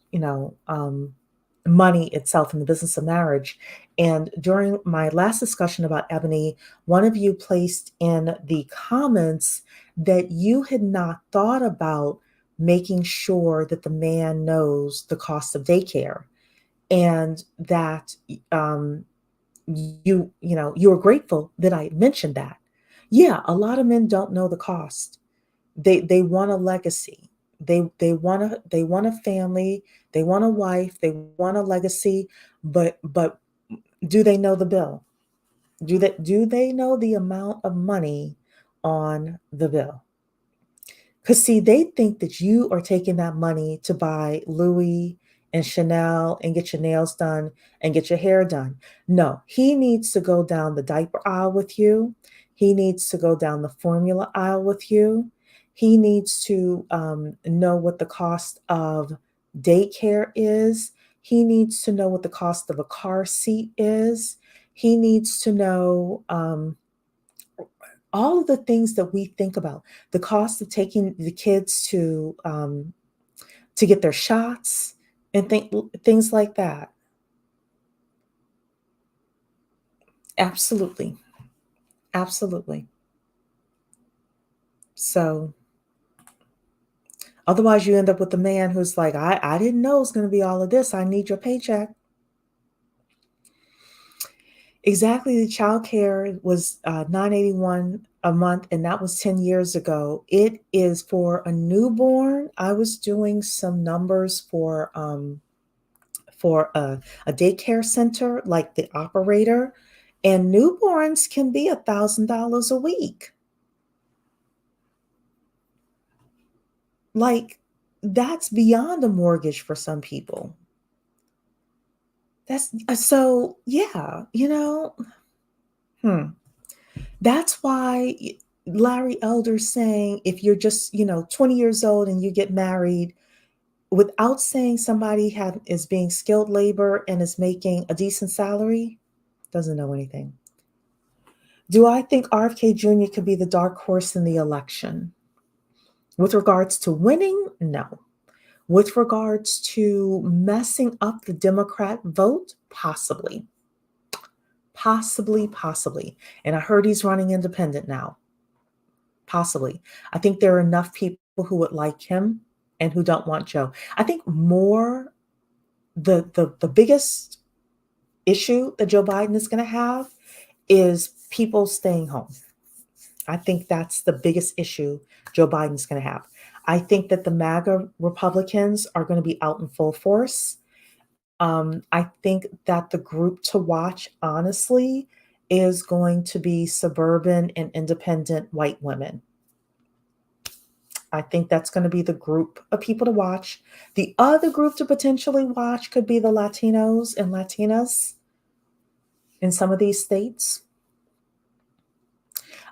money itself in the business of marriage. And during my last discussion about Eboni, one of you placed in the comments that you had not thought about making sure that the man knows the cost of daycare, and that you were grateful that I mentioned that. Yeah, a lot of men don't know the cost. They want a legacy. They want a family, they want a wife, they want a legacy, but do they know the bill? Do they know the amount of money on the bill? Because see, they think that you are taking that money to buy Louis and Chanel and get your nails done and get your hair done. No, he needs to go down the diaper aisle with you. He needs to go down the formula aisle with you. He needs to know what the cost of daycare is. He needs to know what the cost of a car seat is. He needs to know all of the things that we think about, the cost of taking the kids to get their shots and things like that. Absolutely. Absolutely. So otherwise you end up with a man who's like, I didn't know it was going to be all of this. I need your paycheck. Exactly. The child care was $981 a month, and that was 10 years ago. It is for a newborn. I was doing some numbers for a daycare center, like the operator, and newborns can be $1,000 a week. Like, that's beyond a mortgage for some people. That's so, yeah, That's why Larry Elder's saying if you're just, 20 years old and you get married, without saying somebody is being skilled labor and is making a decent salary, doesn't know anything. Do I think RFK Jr. could be the dark horse in the election? With regards to winning, no. With regards to messing up the Democrat vote, possibly. Possibly. And I heard he's running independent now. Possibly. I think there are enough people who would like him and who don't want Joe. I think more the biggest issue that Joe Biden is going to have is people staying home. I think that's the biggest issue Joe Biden's going to have. I think that the MAGA Republicans are going to be out in full force. I think that the group to watch, honestly, is going to be suburban and independent white women. I think that's going to be the group of people to watch. The other group to potentially watch could be the Latinos and Latinas in some of these states.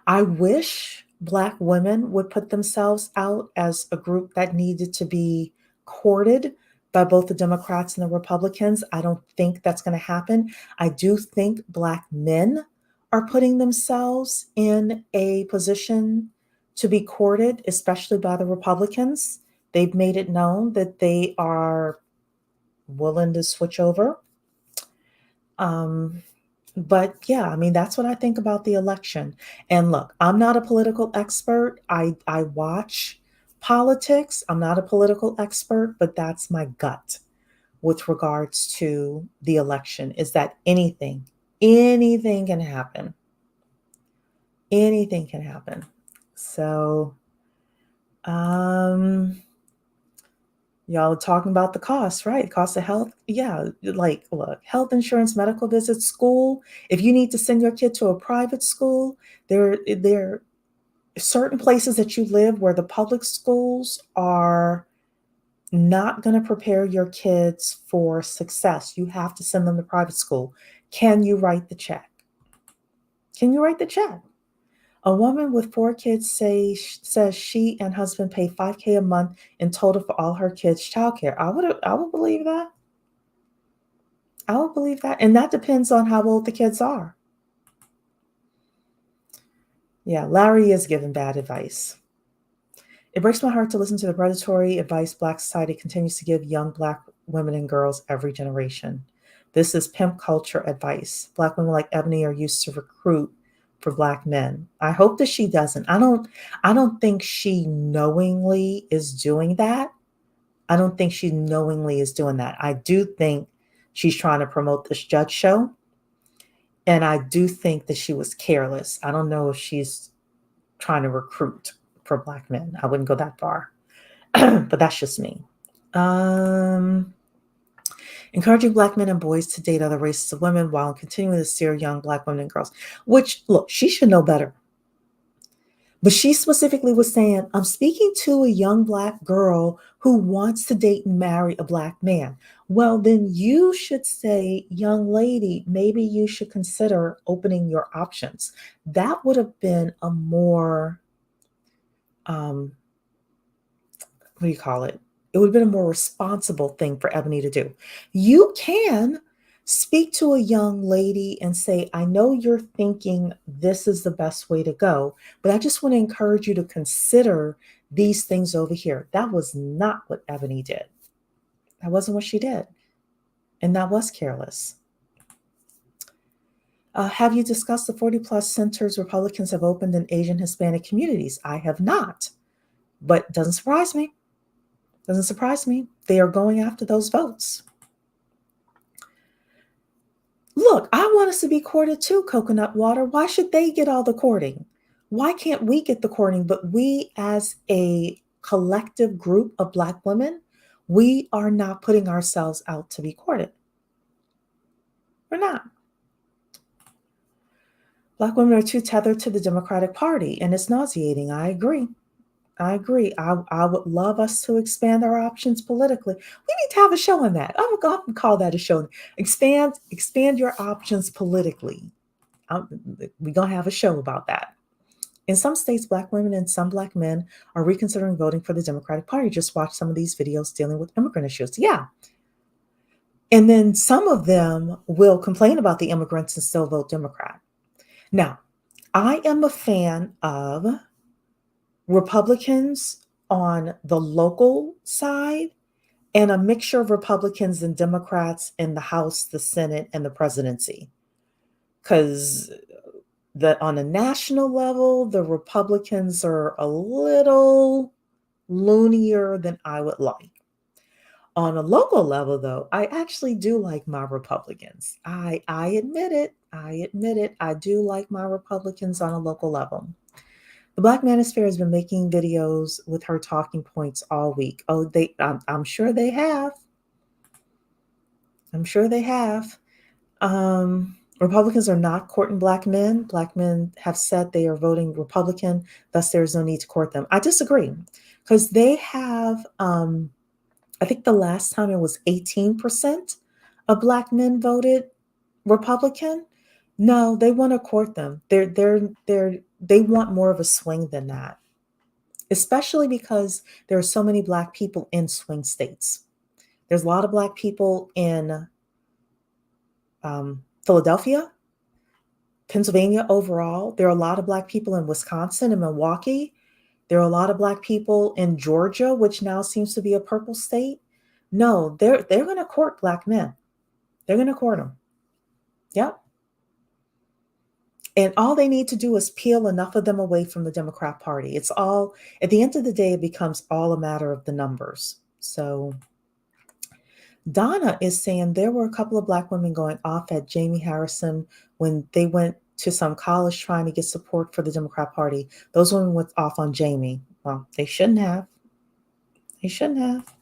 I wish Black women would put themselves out as a group that needed to be courted by both the Democrats and the Republicans. I don't think that's going to happen. I do think Black men are putting themselves in a position to be courted, especially by the Republicans. They've made it known that they are willing to switch over. But yeah, I mean, that's what I think about the election. And look, I'm not a political expert. I watch politics. I'm not a political expert, but that's my gut with regards to the election, is that anything can happen. Anything can happen. So, y'all are talking about the cost, right? Cost of health. Yeah. Like, look, health insurance, medical visits, school. If you need to send your kid to a private school, there are certain places that you live where the public schools are not going to prepare your kids for success. You have to send them to private school. Can you write the check? Can you write the check? A woman with 4 kids says she and husband pay $5,000 a month in total for all her kids' childcare. I would believe that. I would believe that. And that depends on how old the kids are. Yeah, Larry is giving bad advice. It breaks my heart to listen to the predatory advice Black society continues to give young Black women and girls every generation. This is pimp culture advice. Black women like Eboni are used to recruit for Black men. I hope that she doesn't. I don't think she knowingly is doing that. I don't think she knowingly is doing that. I do think she's trying to promote this judge show. And I do think that she was careless. I don't know if she's trying to recruit for Black men. I wouldn't go that far, but that's just me. Encouraging Black men and boys to date other races of women while continuing to steer young Black women and girls, which, look, she should know better. But she specifically was saying, I'm speaking to a young Black girl who wants to date and marry a Black man. Well, then you should say, young lady, maybe you should consider opening your options. That would have been a more, what do you call it? It would have been a more responsible thing for Eboni to do. You can speak to a young lady and say, I know you're thinking this is the best way to go, but I just want to encourage you to consider these things over here. That was not what Eboni did. That wasn't what she did. And that was careless. Have you discussed the 40+ centers Republicans have opened in Asian Hispanic communities? I have not, but doesn't surprise me. Doesn't surprise me. They are going after those votes. Look, I want us to be courted too, Coconut Water. Why should they get all the courting? Why can't we get the courting? But we as a collective group of Black women, we are not putting ourselves out to be courted. We're not. Black women are too tethered to the Democratic Party, and it's nauseating. I agree. I would love us to expand our options politically. We need to have a show on that. I would go and call that a show. Expand your options politically. We're going to have a show about that. In some states, Black women and some Black men are reconsidering voting for the Democratic Party. Just watch some of these videos dealing with immigrant issues. Yeah. And then some of them will complain about the immigrants and still vote Democrat. Now, I am a fan of Republicans on the local side and a mixture of Republicans and Democrats in the House, the Senate, and the presidency. Because on a national level, the Republicans are a little loonier than I would like. On a local level, though, I actually do like my Republicans. I admit it. I do like my Republicans on a local level. The Black Manosphere has been making videos with her talking points all week. Oh, I'm sure they have. I'm sure they have. Republicans are not courting Black men. Black men have said they are voting Republican, thus there's no need to court them. I disagree, because they have, I think the last time it was 18% of Black men voted Republican. No, they want to court them. They want more of a swing than that, especially because there are so many Black people in swing states. There's a lot of Black people in Philadelphia, Pennsylvania overall. There are a lot of Black people in Wisconsin and Milwaukee. There are a lot of Black people in Georgia, which now seems to be a purple state. No, they're going to court Black men. They're going to court them. Yep. And all they need to do is peel enough of them away from the Democrat Party. It's all, at the end of the day, it becomes all a matter of the numbers. So Donna is saying there were a couple of Black women going off at Jamie Harrison when they went to some college trying to get support for the Democrat Party. Those women went off on Jamie. Well, they shouldn't have. They shouldn't have.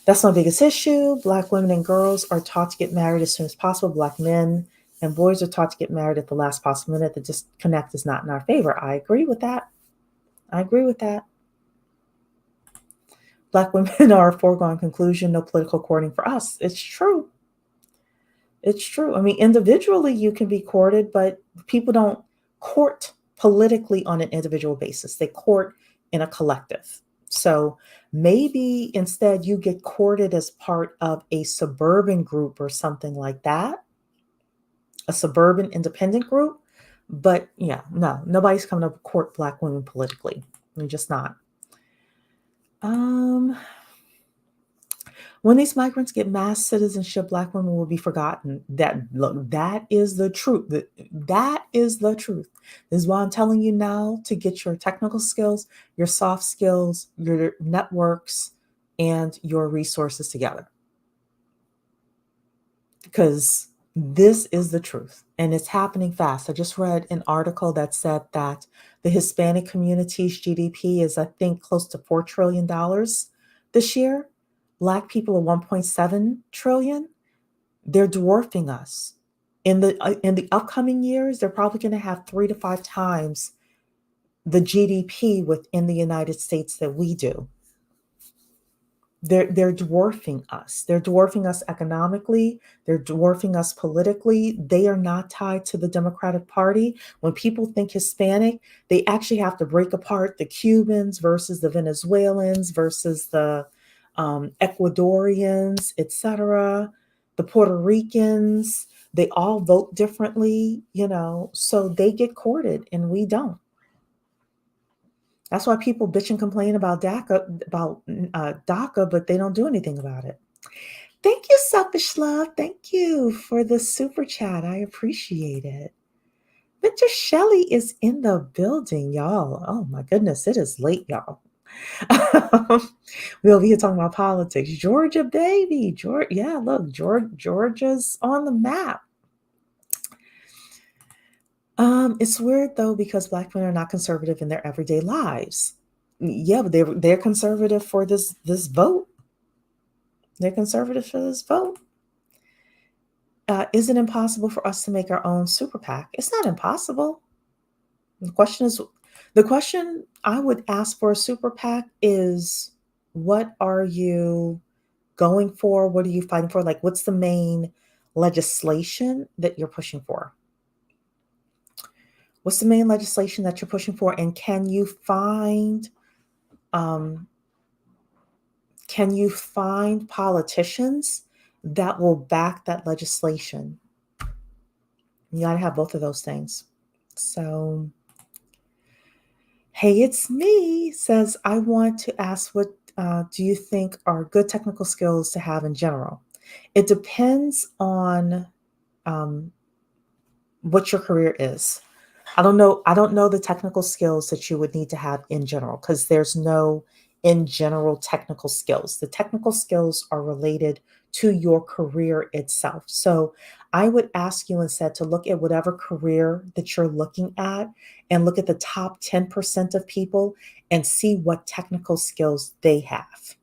That's my biggest issue. Black women and girls are taught to get married as soon as possible. Black men and boys are taught to get married at the last possible minute. The disconnect is not in our favor. I agree with that. I agree with that. Black women are a foregone conclusion. No political courting for us. It's true. It's true. I mean, individually you can be courted, but people don't court politically on an individual basis. They court in a collective. So maybe instead you get courted as part of a suburban group or something like that. A suburban independent group. But yeah, no, nobody's coming to court Black women politically. They're just not. When these migrants get mass citizenship, Black women will be forgotten. That is the truth. That is the truth. This is why I'm telling you now to get your technical skills, your soft skills, your networks, and your resources together. Because this is the truth, and it's happening fast. I just read an article that said that the Hispanic community's GDP is, I think, close to $4 trillion this year. Black people are 1.7 trillion. They're dwarfing us. In the upcoming years, they're probably going to have 3 to 5 times the GDP within the United States that we do. They're dwarfing us. They're dwarfing us economically. They're dwarfing us politically. They are not tied to the Democratic Party. When people think Hispanic, they actually have to break apart the Cubans versus the Venezuelans versus the Ecuadorians, etc., the Puerto Ricans. They all vote differently, so they get courted and we don't. That's why people bitch and complain about DACA, but they don't do anything about it. Thank you, Selfish Love. Thank you for the super chat. I appreciate it. Mr. Shelley is in the building, y'all. Oh my goodness, it is late, y'all. We'll be here talking about politics. Georgia, baby. Yeah, look, Georgia's on the map. It's weird though, because Black women are not conservative in their everyday lives. Yeah, but they're conservative for this vote. They're conservative for this vote. Is it impossible for us to make our own super PAC? It's not impossible. The question I would ask for a super PAC is, what are you going for? What are you fighting for? Like, what's the main legislation that you're pushing for? What's the main legislation that you're pushing for? And can you find politicians that will back that legislation? You got to have both of those things. So, hey, it's me, says, I want to ask, what do you think are good technical skills to have in general? It depends on what your career is. I don't know the technical skills that you would need to have in general, because there's no in general technical skills. The technical skills are related to your career itself. So I would ask you instead to look at whatever career that you're looking at and look at the top 10% of people and see what technical skills they have.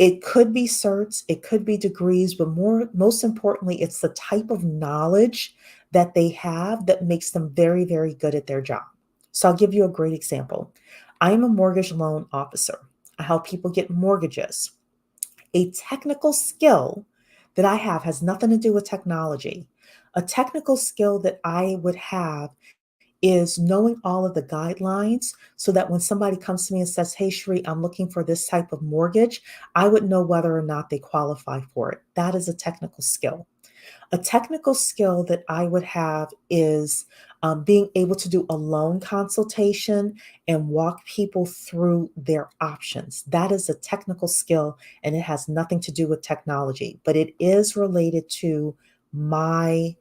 It could be certs, it could be degrees, but most importantly, it's the type of knowledge that they have that makes them very, very good at their job. So I'll give you a great example. I am a mortgage loan officer. I help people get mortgages. A technical skill that I have has nothing to do with technology. A technical skill that I would have is knowing all of the guidelines so that when somebody comes to me and says, hey, Sheree, I'm looking for this type of mortgage, I would know whether or not they qualify for it. That is a technical skill. A technical skill that I would have is being able to do a loan consultation and walk people through their options. That is a technical skill, and it has nothing to do with technology, but it is related to my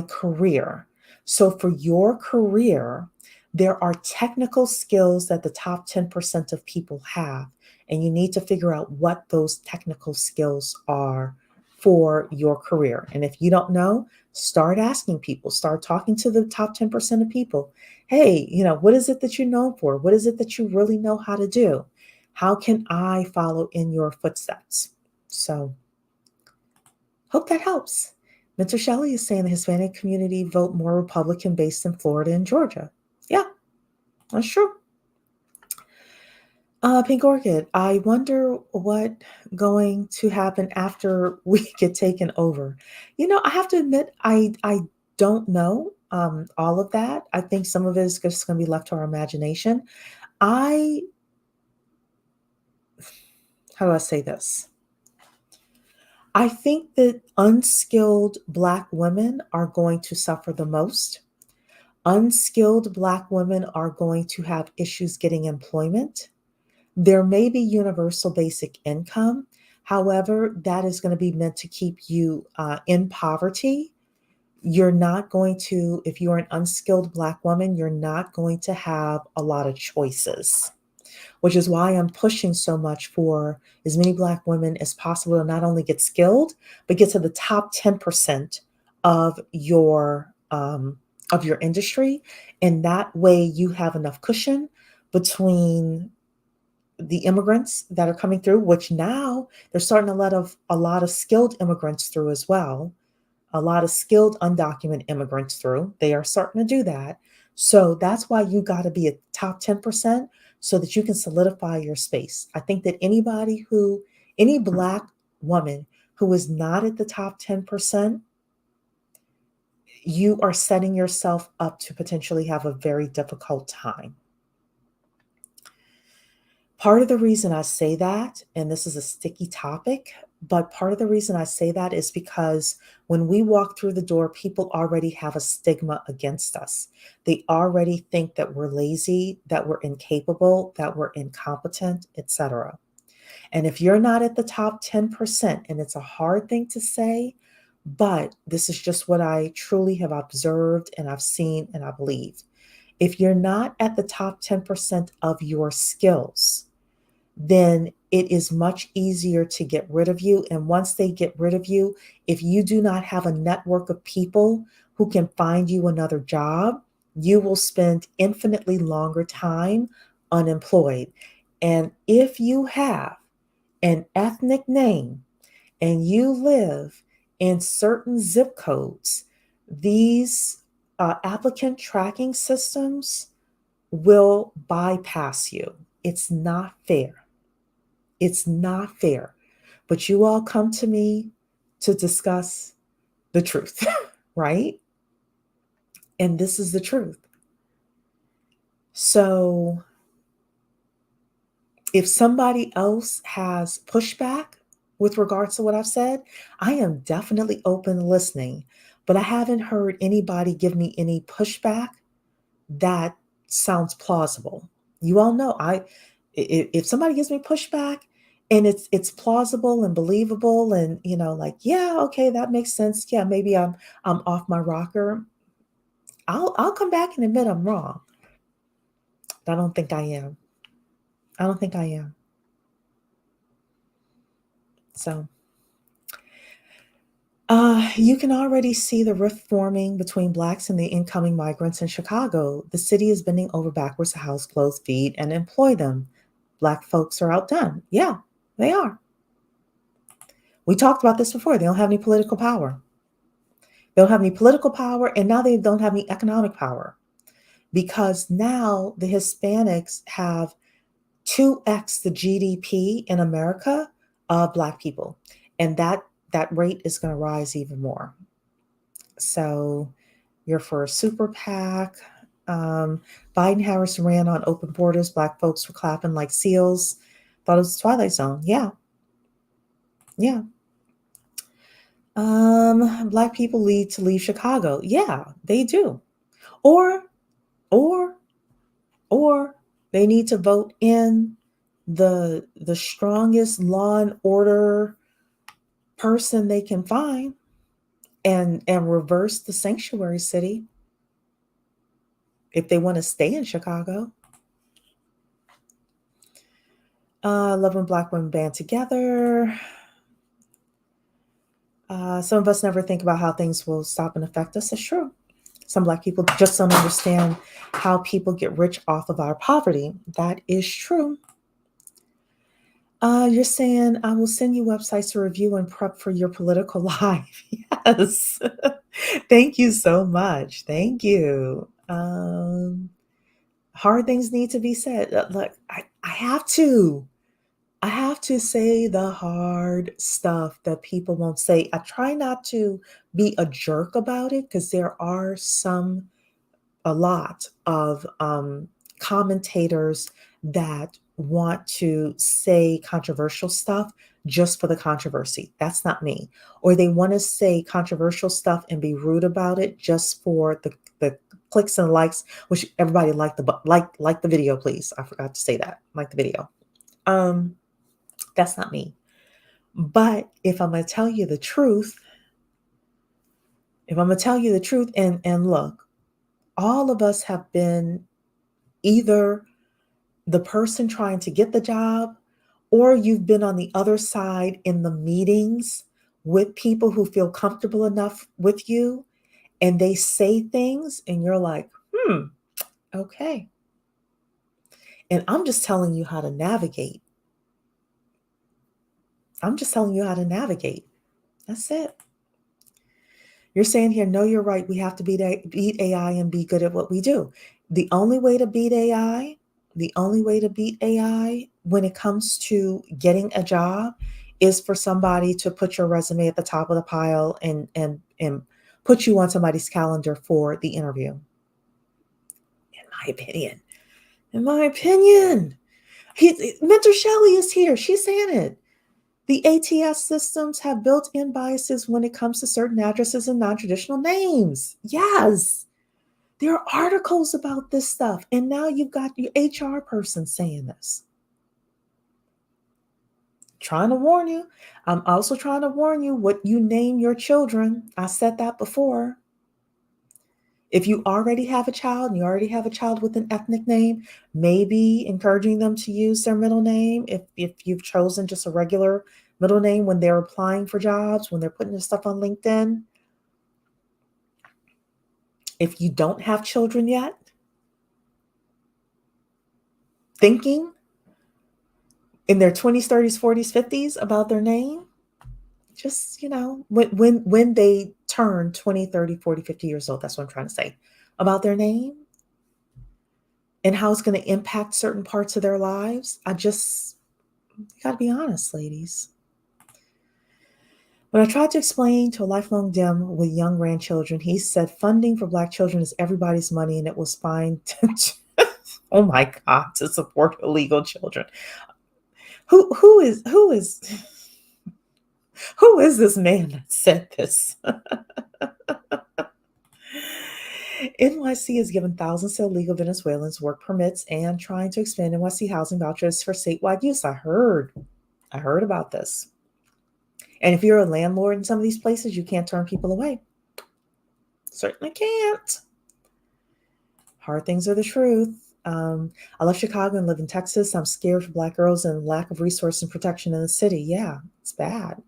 career. So for your career, there are technical skills that the top 10% of people have, and you need to figure out what those technical skills are for your career. And if you don't know, start asking people, start talking to the top 10% of people. Hey, what is it that you're known for? What is it that you really know how to do? How can I follow in your footsteps? So hope that helps. Mr. Shelley is saying the Hispanic community vote more Republican based in Florida and Georgia. Yeah, that's true. Pink Orchid, I wonder what going to happen after we get taken over. I have to admit, I don't know all of that. I think some of it is just going to be left to our imagination. How do I say this? I think that unskilled Black women are going to suffer the most. Unskilled Black women are going to have issues getting employment. There may be universal basic income. However, that is going to be meant to keep you in poverty. You're not going to, if you're an unskilled Black woman, you're not going to have a lot of choices, which is why I'm pushing so much for as many Black women as possible to not only get skilled, but get to the top 10% of your industry. And that way you have enough cushion between the immigrants that are coming through, which now they're starting to let a lot of skilled immigrants through as well. A lot of skilled undocumented immigrants through. They are starting to do that. So that's why you got to be a top 10% so that you can solidify your space. I think that any Black woman who is not at the top 10%, you are setting yourself up to potentially have a very difficult time. Part of the reason I say that, and this is a sticky topic, but part of the reason I say that is because when we walk through the door, people already have a stigma against us. They already think that we're lazy, that we're incapable, that we're incompetent, etc. And if you're not at the top 10%, and it's a hard thing to say, but this is just what I truly have observed and I've seen and I believe. If you're not at the top 10% of your skills, then it is much easier to get rid of you. And once they get rid of you, if you do not have a network of people who can find you another job, you will spend infinitely longer time unemployed. And if you have an ethnic name and you live in certain zip codes, these applicant tracking systems will bypass you. It's not fair. It's not fair. But you all come to me to discuss the truth, right? And this is the truth. So if somebody else has pushback with regards to what I've said, I am definitely open to listening. But I haven't heard anybody give me any pushback that sounds plausible. You all know if somebody gives me pushback and it's plausible and believable and like, yeah, okay, that makes sense. Yeah, maybe I'm off my rocker. I'll come back and admit I'm wrong. But I don't think I am. I don't think I am. So you can already see the rift forming between Blacks and the incoming migrants in Chicago. The city is bending over backwards to house, clothe, feed, and employ them. Black folks are outdone. Yeah, they are. We talked about this before. They don't have any political power. They don't have any political power, and now they don't have any economic power because now the Hispanics have 2x the GDP in America of Black people. And that rate is going to rise even more. So you're for a super PAC. Biden-Harris ran on open borders. Black folks were clapping like seals. Thought it was the Twilight Zone. Yeah. Yeah. Black people lead to leave Chicago. Yeah, they do. Or they need to vote in the strongest law and order person they can find and reverse the sanctuary city if they want to stay in Chicago. Love when Black women band together. Some of us never think about how things will stop and affect us. It's true. Some Black people just don't understand how people get rich off of our poverty. That is true. You're saying, I will send you websites to review and prep for your political life. Yes. Thank you so much. Thank you. Hard things need to be said. Look, I have to say the hard stuff that people won't say. I try not to be a jerk about it because there are a lot of commentators that want to say controversial stuff just for the controversy. That's not me. Or they want to say controversial stuff and be rude about it just for the clicks and likes, which everybody like the video, please. I forgot to say that. Like the video. That's not me. But if I'm going to tell you the truth, and look, all of us have been either the person trying to get the job, or you've been on the other side in the meetings with people who feel comfortable enough with you, and they say things and you're like, okay. And I'm just telling you how to navigate. That's it. You're saying here, no, you're right. We have to beat AI and be good at what we do. The only way to beat AI when it comes to getting a job is for somebody to put your resume at the top of the pile and put you on somebody's calendar for the interview. In my opinion, Mentor Shelley is here. She's saying it. The ATS systems have built-in biases when it comes to certain addresses and non-traditional names. Yes. There are articles about this stuff. And now you've got your HR person saying this. Trying to warn you. I'm also trying to warn you what you name your children. I said that before. If you already have a child and you already have a child with an ethnic name, maybe encouraging them to use their middle name. If you've chosen just a regular middle name when they're applying for jobs, when they're putting their stuff on LinkedIn. If you don't have children yet, thinking in their 20s, 30s, 40s, 50s about their name, just, when they turn 20, 30, 40, 50 years old, that's what I'm trying to say, about their name and how it's going to impact certain parts of their lives. You got to be honest, ladies. When I tried to explain to a lifelong Dem with young grandchildren, he said funding for Black children is everybody's money and it was fine oh my God, to support illegal children. Who is this man that said this? NYC has given thousands of illegal Venezuelans work permits and trying to expand NYC housing vouchers for statewide use. I heard about this. And if you're a landlord in some of these places, you can't turn people away. Certainly can't. Hard things are the truth. I left Chicago and live in Texas. I'm scared for Black girls and lack of resource and protection in the city. Yeah, it's bad.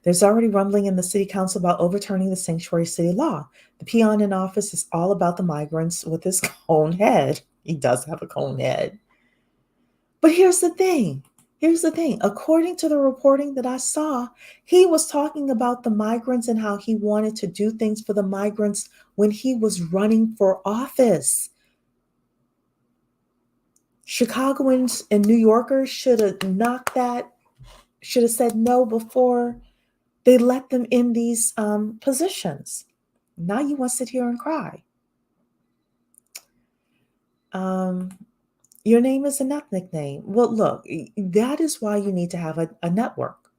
There's already rumbling in the city council about overturning the sanctuary city law. The peon in office is all about the migrants with his cone head. He does have a cone head. But here's the thing. According to the reporting that I saw, he was talking about the migrants and how he wanted to do things for the migrants when he was running for office. Chicagoans and New Yorkers should have said no before they let them in these positions. Now you want to sit here and cry. Your name is an ethnic name. Well, look, that is why you need to have a network.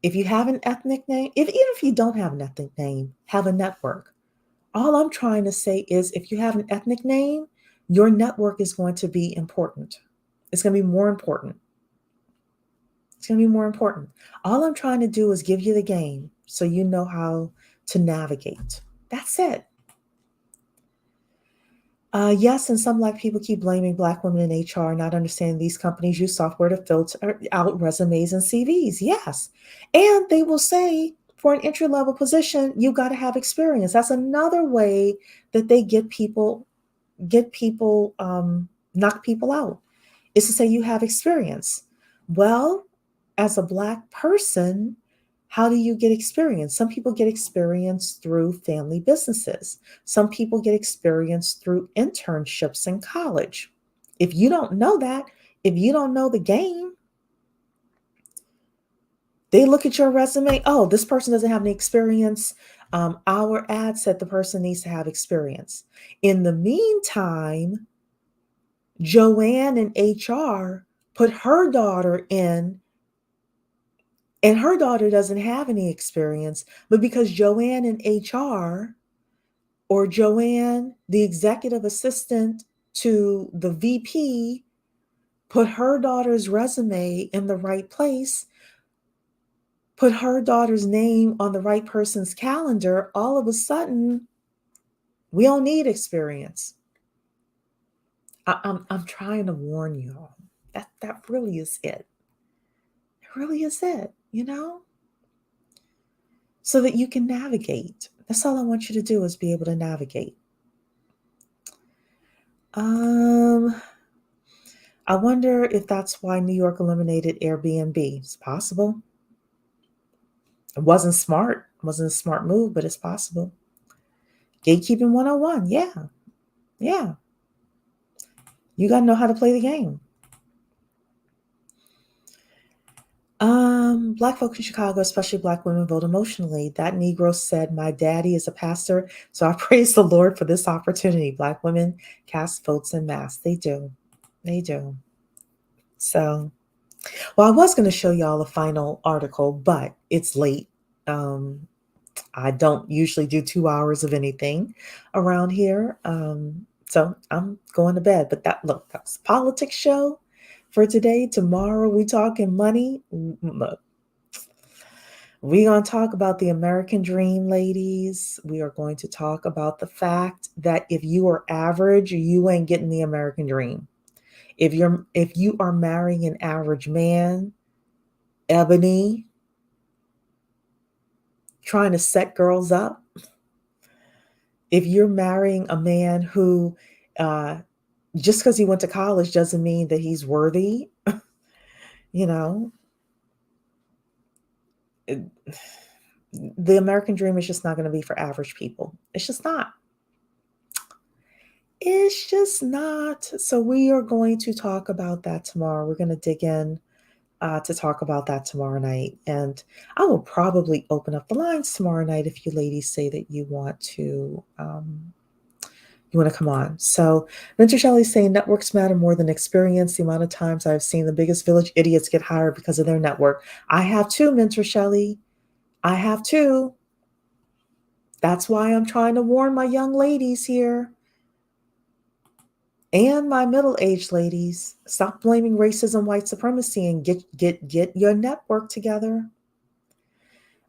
If you have an ethnic name, even if you don't have an ethnic name, have a network. All I'm trying to say is if you have an ethnic name, your network is going to be important. It's going to be more important. All I'm trying to do is give you the game so you know how to navigate. That's it. Yes, and some Black people keep blaming Black women in HR, not understanding these companies use software to filter out resumes and CVs. Yes. And they will say for an entry-level position, you got to have experience. That's another way that they knock people out, is to say you have experience. Well, as a Black person, how do you get experience? Some people get experience through family businesses. Some people get experience through internships in college. If you don't know that, if you don't know the game, they look at your resume. Oh, this person doesn't have any experience. Our ad said the person needs to have experience. In the meantime, Joanne in HR put her daughter in, and her daughter doesn't have any experience, but because Joanne in HR, or Joanne, the executive assistant to the VP, put her daughter's resume in the right place, put her daughter's name on the right person's calendar, all of a sudden, we don't need experience. I'm trying to warn you all. That really is it. It really is it, so that you can navigate. That's all I want you to do, is be able to navigate. I wonder if that's why New York eliminated Airbnb. It's possible. It wasn't smart. It wasn't a smart move, but it's possible. Gatekeeping 101. Yeah. Yeah. You got to know how to play the game. Black folk in Chicago, especially Black women, vote emotionally. That Negro said, "My daddy is a pastor, so I praise the Lord for this opportunity." Black women cast votes en masse. They do. They do. So, well, I was going to show y'all a final article, but it's late. I don't usually do 2 hours of anything around here. So I'm going to bed. But that's the politics show for today. Tomorrow we talking money. Look, we're going to talk about the American dream, ladies. We are going to talk about the fact that if you are average, you ain't getting the American dream. If you are marrying an average man, Eboni, trying to set girls up, if you're marrying a man who just because he went to college doesn't mean that he's worthy, the American dream is just not going to be for average people. It's just not. It's just not. So we are going to talk about that tomorrow. We're going to dig in to talk about that tomorrow night. And I will probably open up the lines tomorrow night if you ladies say that you want to come on. So Minter Shelley's saying networks matter more than experience. The amount of times I've seen the biggest village idiots get hired because of their network. I have too, Minter Shelley. I have too. That's why I'm trying to warn my young ladies here and my middle-aged ladies. Stop blaming racism, white supremacy, and get your network together.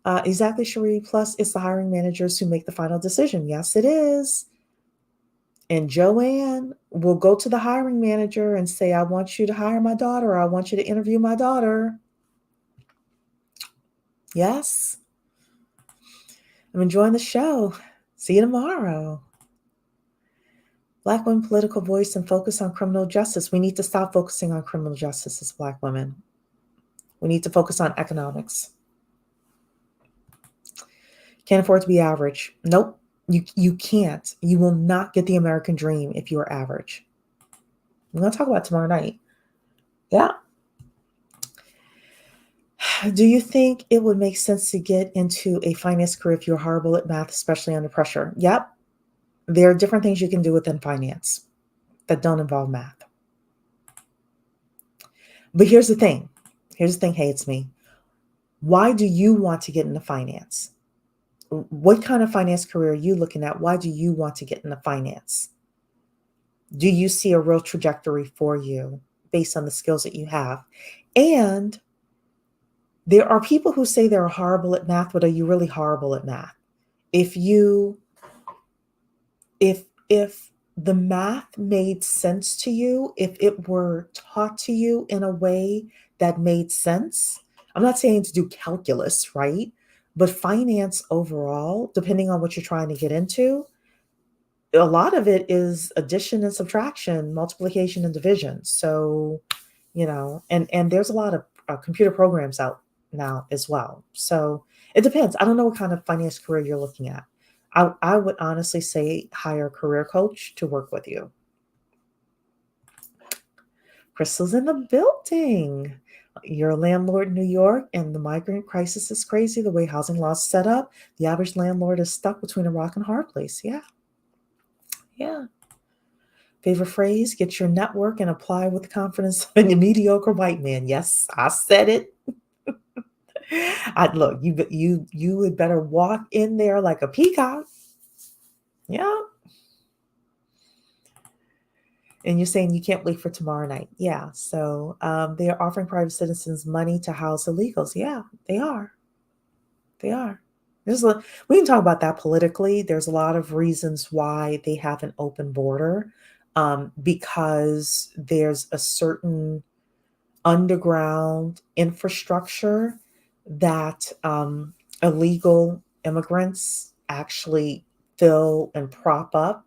Exactly, Cherie. Plus, it's the hiring managers who make the final decision. Yes, it is. And Joanne will go to the hiring manager and say, "I want you to hire my daughter. Or I want you to interview my daughter." Yes. I'm enjoying the show. See you tomorrow. Black women, political voice, and focus on criminal justice. We need to stop focusing on criminal justice as Black women. We need to focus on economics. Can't afford to be average. Nope, you can't. You will not get the American dream if you are average. We're going to talk about it tomorrow night. Yeah. Do you think it would make sense to get into a finance career if you're horrible at math, especially under pressure? Yep. There are different things you can do within finance that don't involve math. But here's the thing. Hey, it's me. Why do you want to get into finance? What kind of finance career are you looking at? Why do you want to get into finance? Do you see a real trajectory for you based on the skills that you have? And there are people who say they're horrible at math, but are you really horrible at math? If the math made sense to you, if it were taught to you in a way that made sense, I'm not saying to do calculus, right? But finance overall, depending on what you're trying to get into, a lot of it is addition and subtraction, multiplication and division. So, and there's a lot of computer programs out now as well. So it depends. I don't know what kind of finance career you're looking at. I would honestly say hire a career coach to work with you. Crystal's in the building. You're a landlord in New York, and the migrant crisis is crazy. The way housing law is set up, the average landlord is stuck between a rock and a hard place. Yeah. Favorite phrase, get your network and apply with confidence in a mediocre white man. Yes, I said it. Look, you would better walk in there like a peacock. Yeah. And you're saying you can't wait for tomorrow night. Yeah. So they are offering private citizens money to house illegals. Yeah, they are. They are. We can talk about that politically. There's a lot of reasons why they have an open border, because there's a certain underground infrastructure that illegal immigrants actually fill and prop up.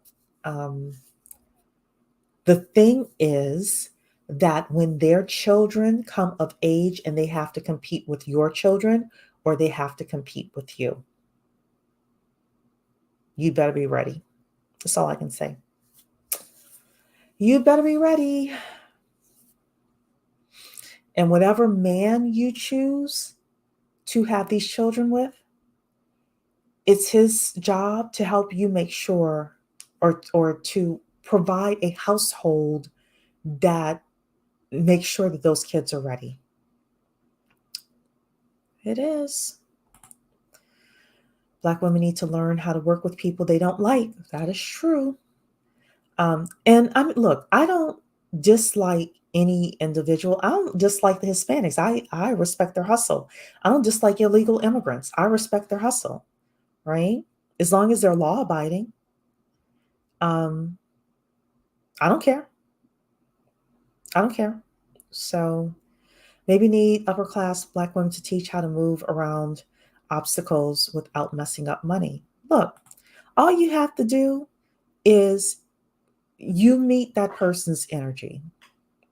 The thing is that when their children come of age and they have to compete with your children, or they have to compete with you, you better be ready. That's all I can say. You better be ready. And whatever man you choose to have these children with, it's his job to help you make sure, or to provide a household that makes sure that those kids are ready. It is. Black women need to learn how to work with people they don't like. That is true. And look, I don't dislike any individual. I don't dislike the Hispanics. I respect their hustle. I don't dislike illegal immigrants. I respect their hustle, right? As long as they're law abiding. I don't care. I don't care. So maybe need upper class Black women to teach how to move around obstacles without messing up money. Look, all you have to do is you meet that person's energy.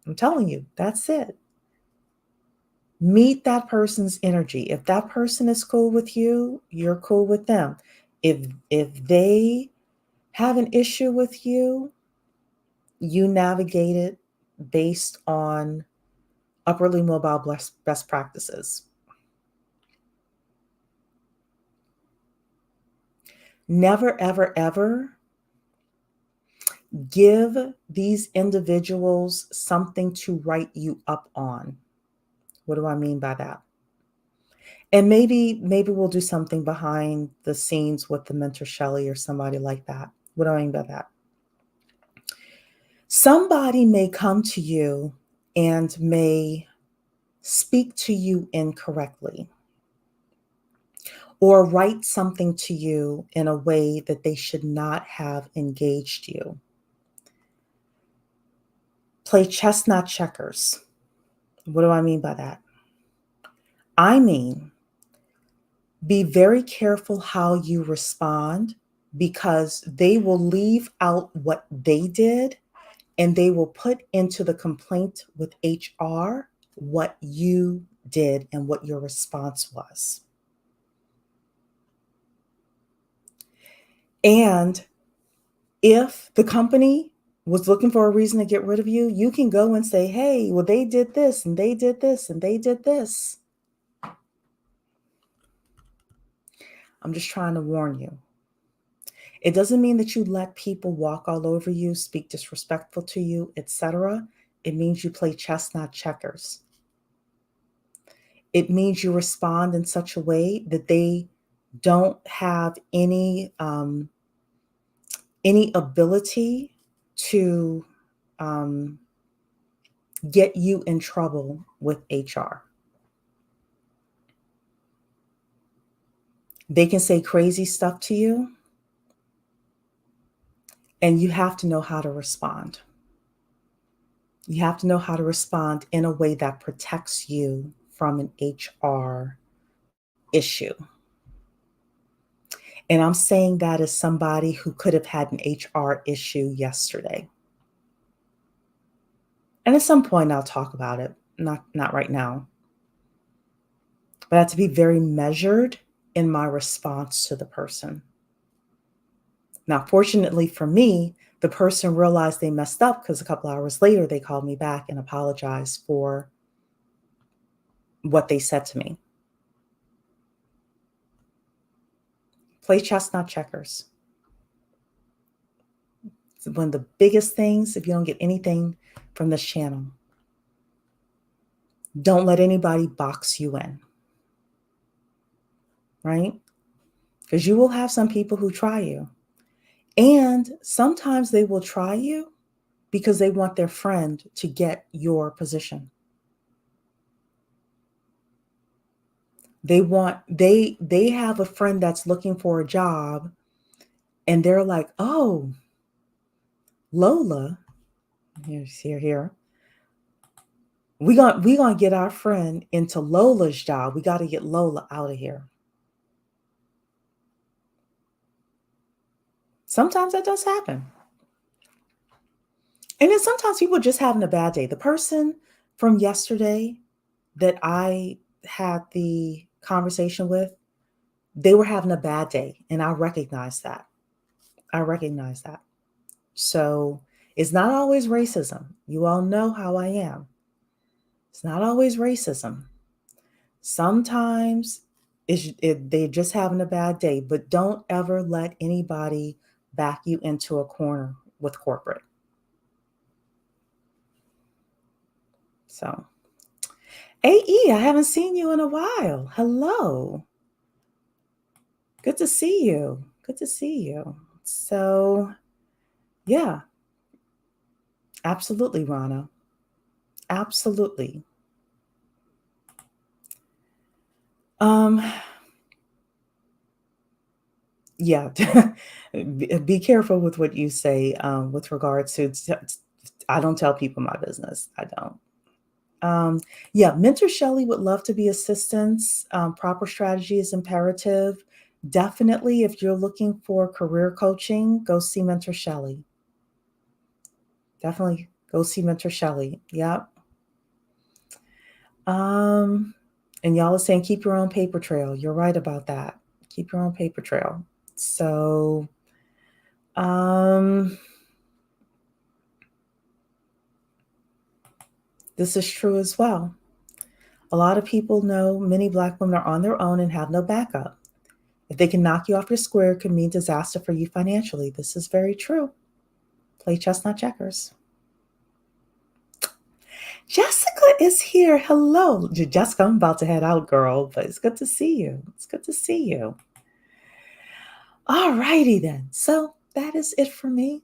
I'm telling you, that's it. Meet that person's energy. If that person is cool with you, you're cool with them. If they have an issue with you, you navigate it based on upwardly mobile best practices. Never, ever, ever give these individuals something to write you up on. What do I mean by that? And maybe we'll do something behind the scenes with the mentor Shelley or somebody like that. What do I mean by that? Somebody may come to you and may speak to you incorrectly, or write something to you in a way that they should not have engaged you. Play chess, not checkers. What do I mean by that? I mean, be very careful how you respond, because they will leave out what they did and they will put into the complaint with HR what you did and what your response was. And if the company was looking for a reason to get rid of you, you can go and say, hey, well, they did this and they did this and they did this. I'm just trying to warn you. It doesn't mean that you let people walk all over you, speak disrespectful to you, etc. It means you play chess, not checkers. It means you respond in such a way that they don't have any ability to get you in trouble with HR. They can say crazy stuff to you, and you have to know how to respond. You have to know how to respond in a way that protects you from an HR issue. And I'm saying that as somebody who could have had an HR issue yesterday. And at some point I'll talk about it, not right now. But I have to be very measured in my response to the person. Now, fortunately for me, the person realized they messed up, because a couple hours later, they called me back and apologized for what they said to me. Play chess, not checkers. It's one of the biggest things if you don't get anything from this channel. Don't let anybody box you in. Right? Because you will have some people who try you. And sometimes they will try you because they want their friend to get your position. They have a friend that's looking for a job, and they're like, oh, Lola, here. We gonna get our friend into Lola's job. We got to get Lola out of here. Sometimes that does happen. And then sometimes people are just having a bad day. The person from yesterday that I had the conversation with, they were having a bad day. And I recognize that. So it's not always racism. You all know how I am. It's not always racism. Sometimes they're just having a bad day, but don't ever let anybody back you into a corner with corporate. So, AE, I haven't seen you in a while. Hello. Good to see you. So, yeah. Absolutely, Rana. Absolutely. Yeah. Be careful with what you say with regards to, I don't tell people my business. I don't. Yeah, Mentor Shelley would love to be assistance. Proper strategy is imperative. Definitely, if you're looking for career coaching, go see Mentor Shelley. Definitely go see Mentor Shelley. Yep. And y'all are saying keep your own paper trail. You're right about that. Keep your own paper trail. So, this is true as well. A lot of people know many Black women are on their own and have no backup. If they can knock you off your square, it could mean disaster for you financially. This is very true. Play chess, not checkers. Jessica is here. Hello. Jessica, I'm about to head out, girl, but it's good to see you. All righty then. So that is it for me.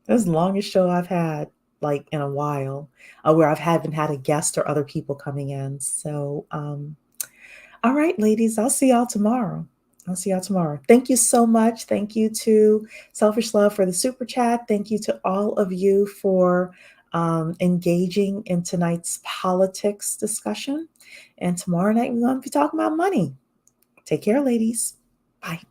That's the longest show I've had like in a while, where I haven't had a guest or other people coming in. So, all right, ladies, I'll see y'all tomorrow. Thank you so much. Thank you to Selfish Love for the super chat. Thank you to all of you for engaging in tonight's politics discussion. And tomorrow night, we're going to be talking about money. Take care, ladies. Bye.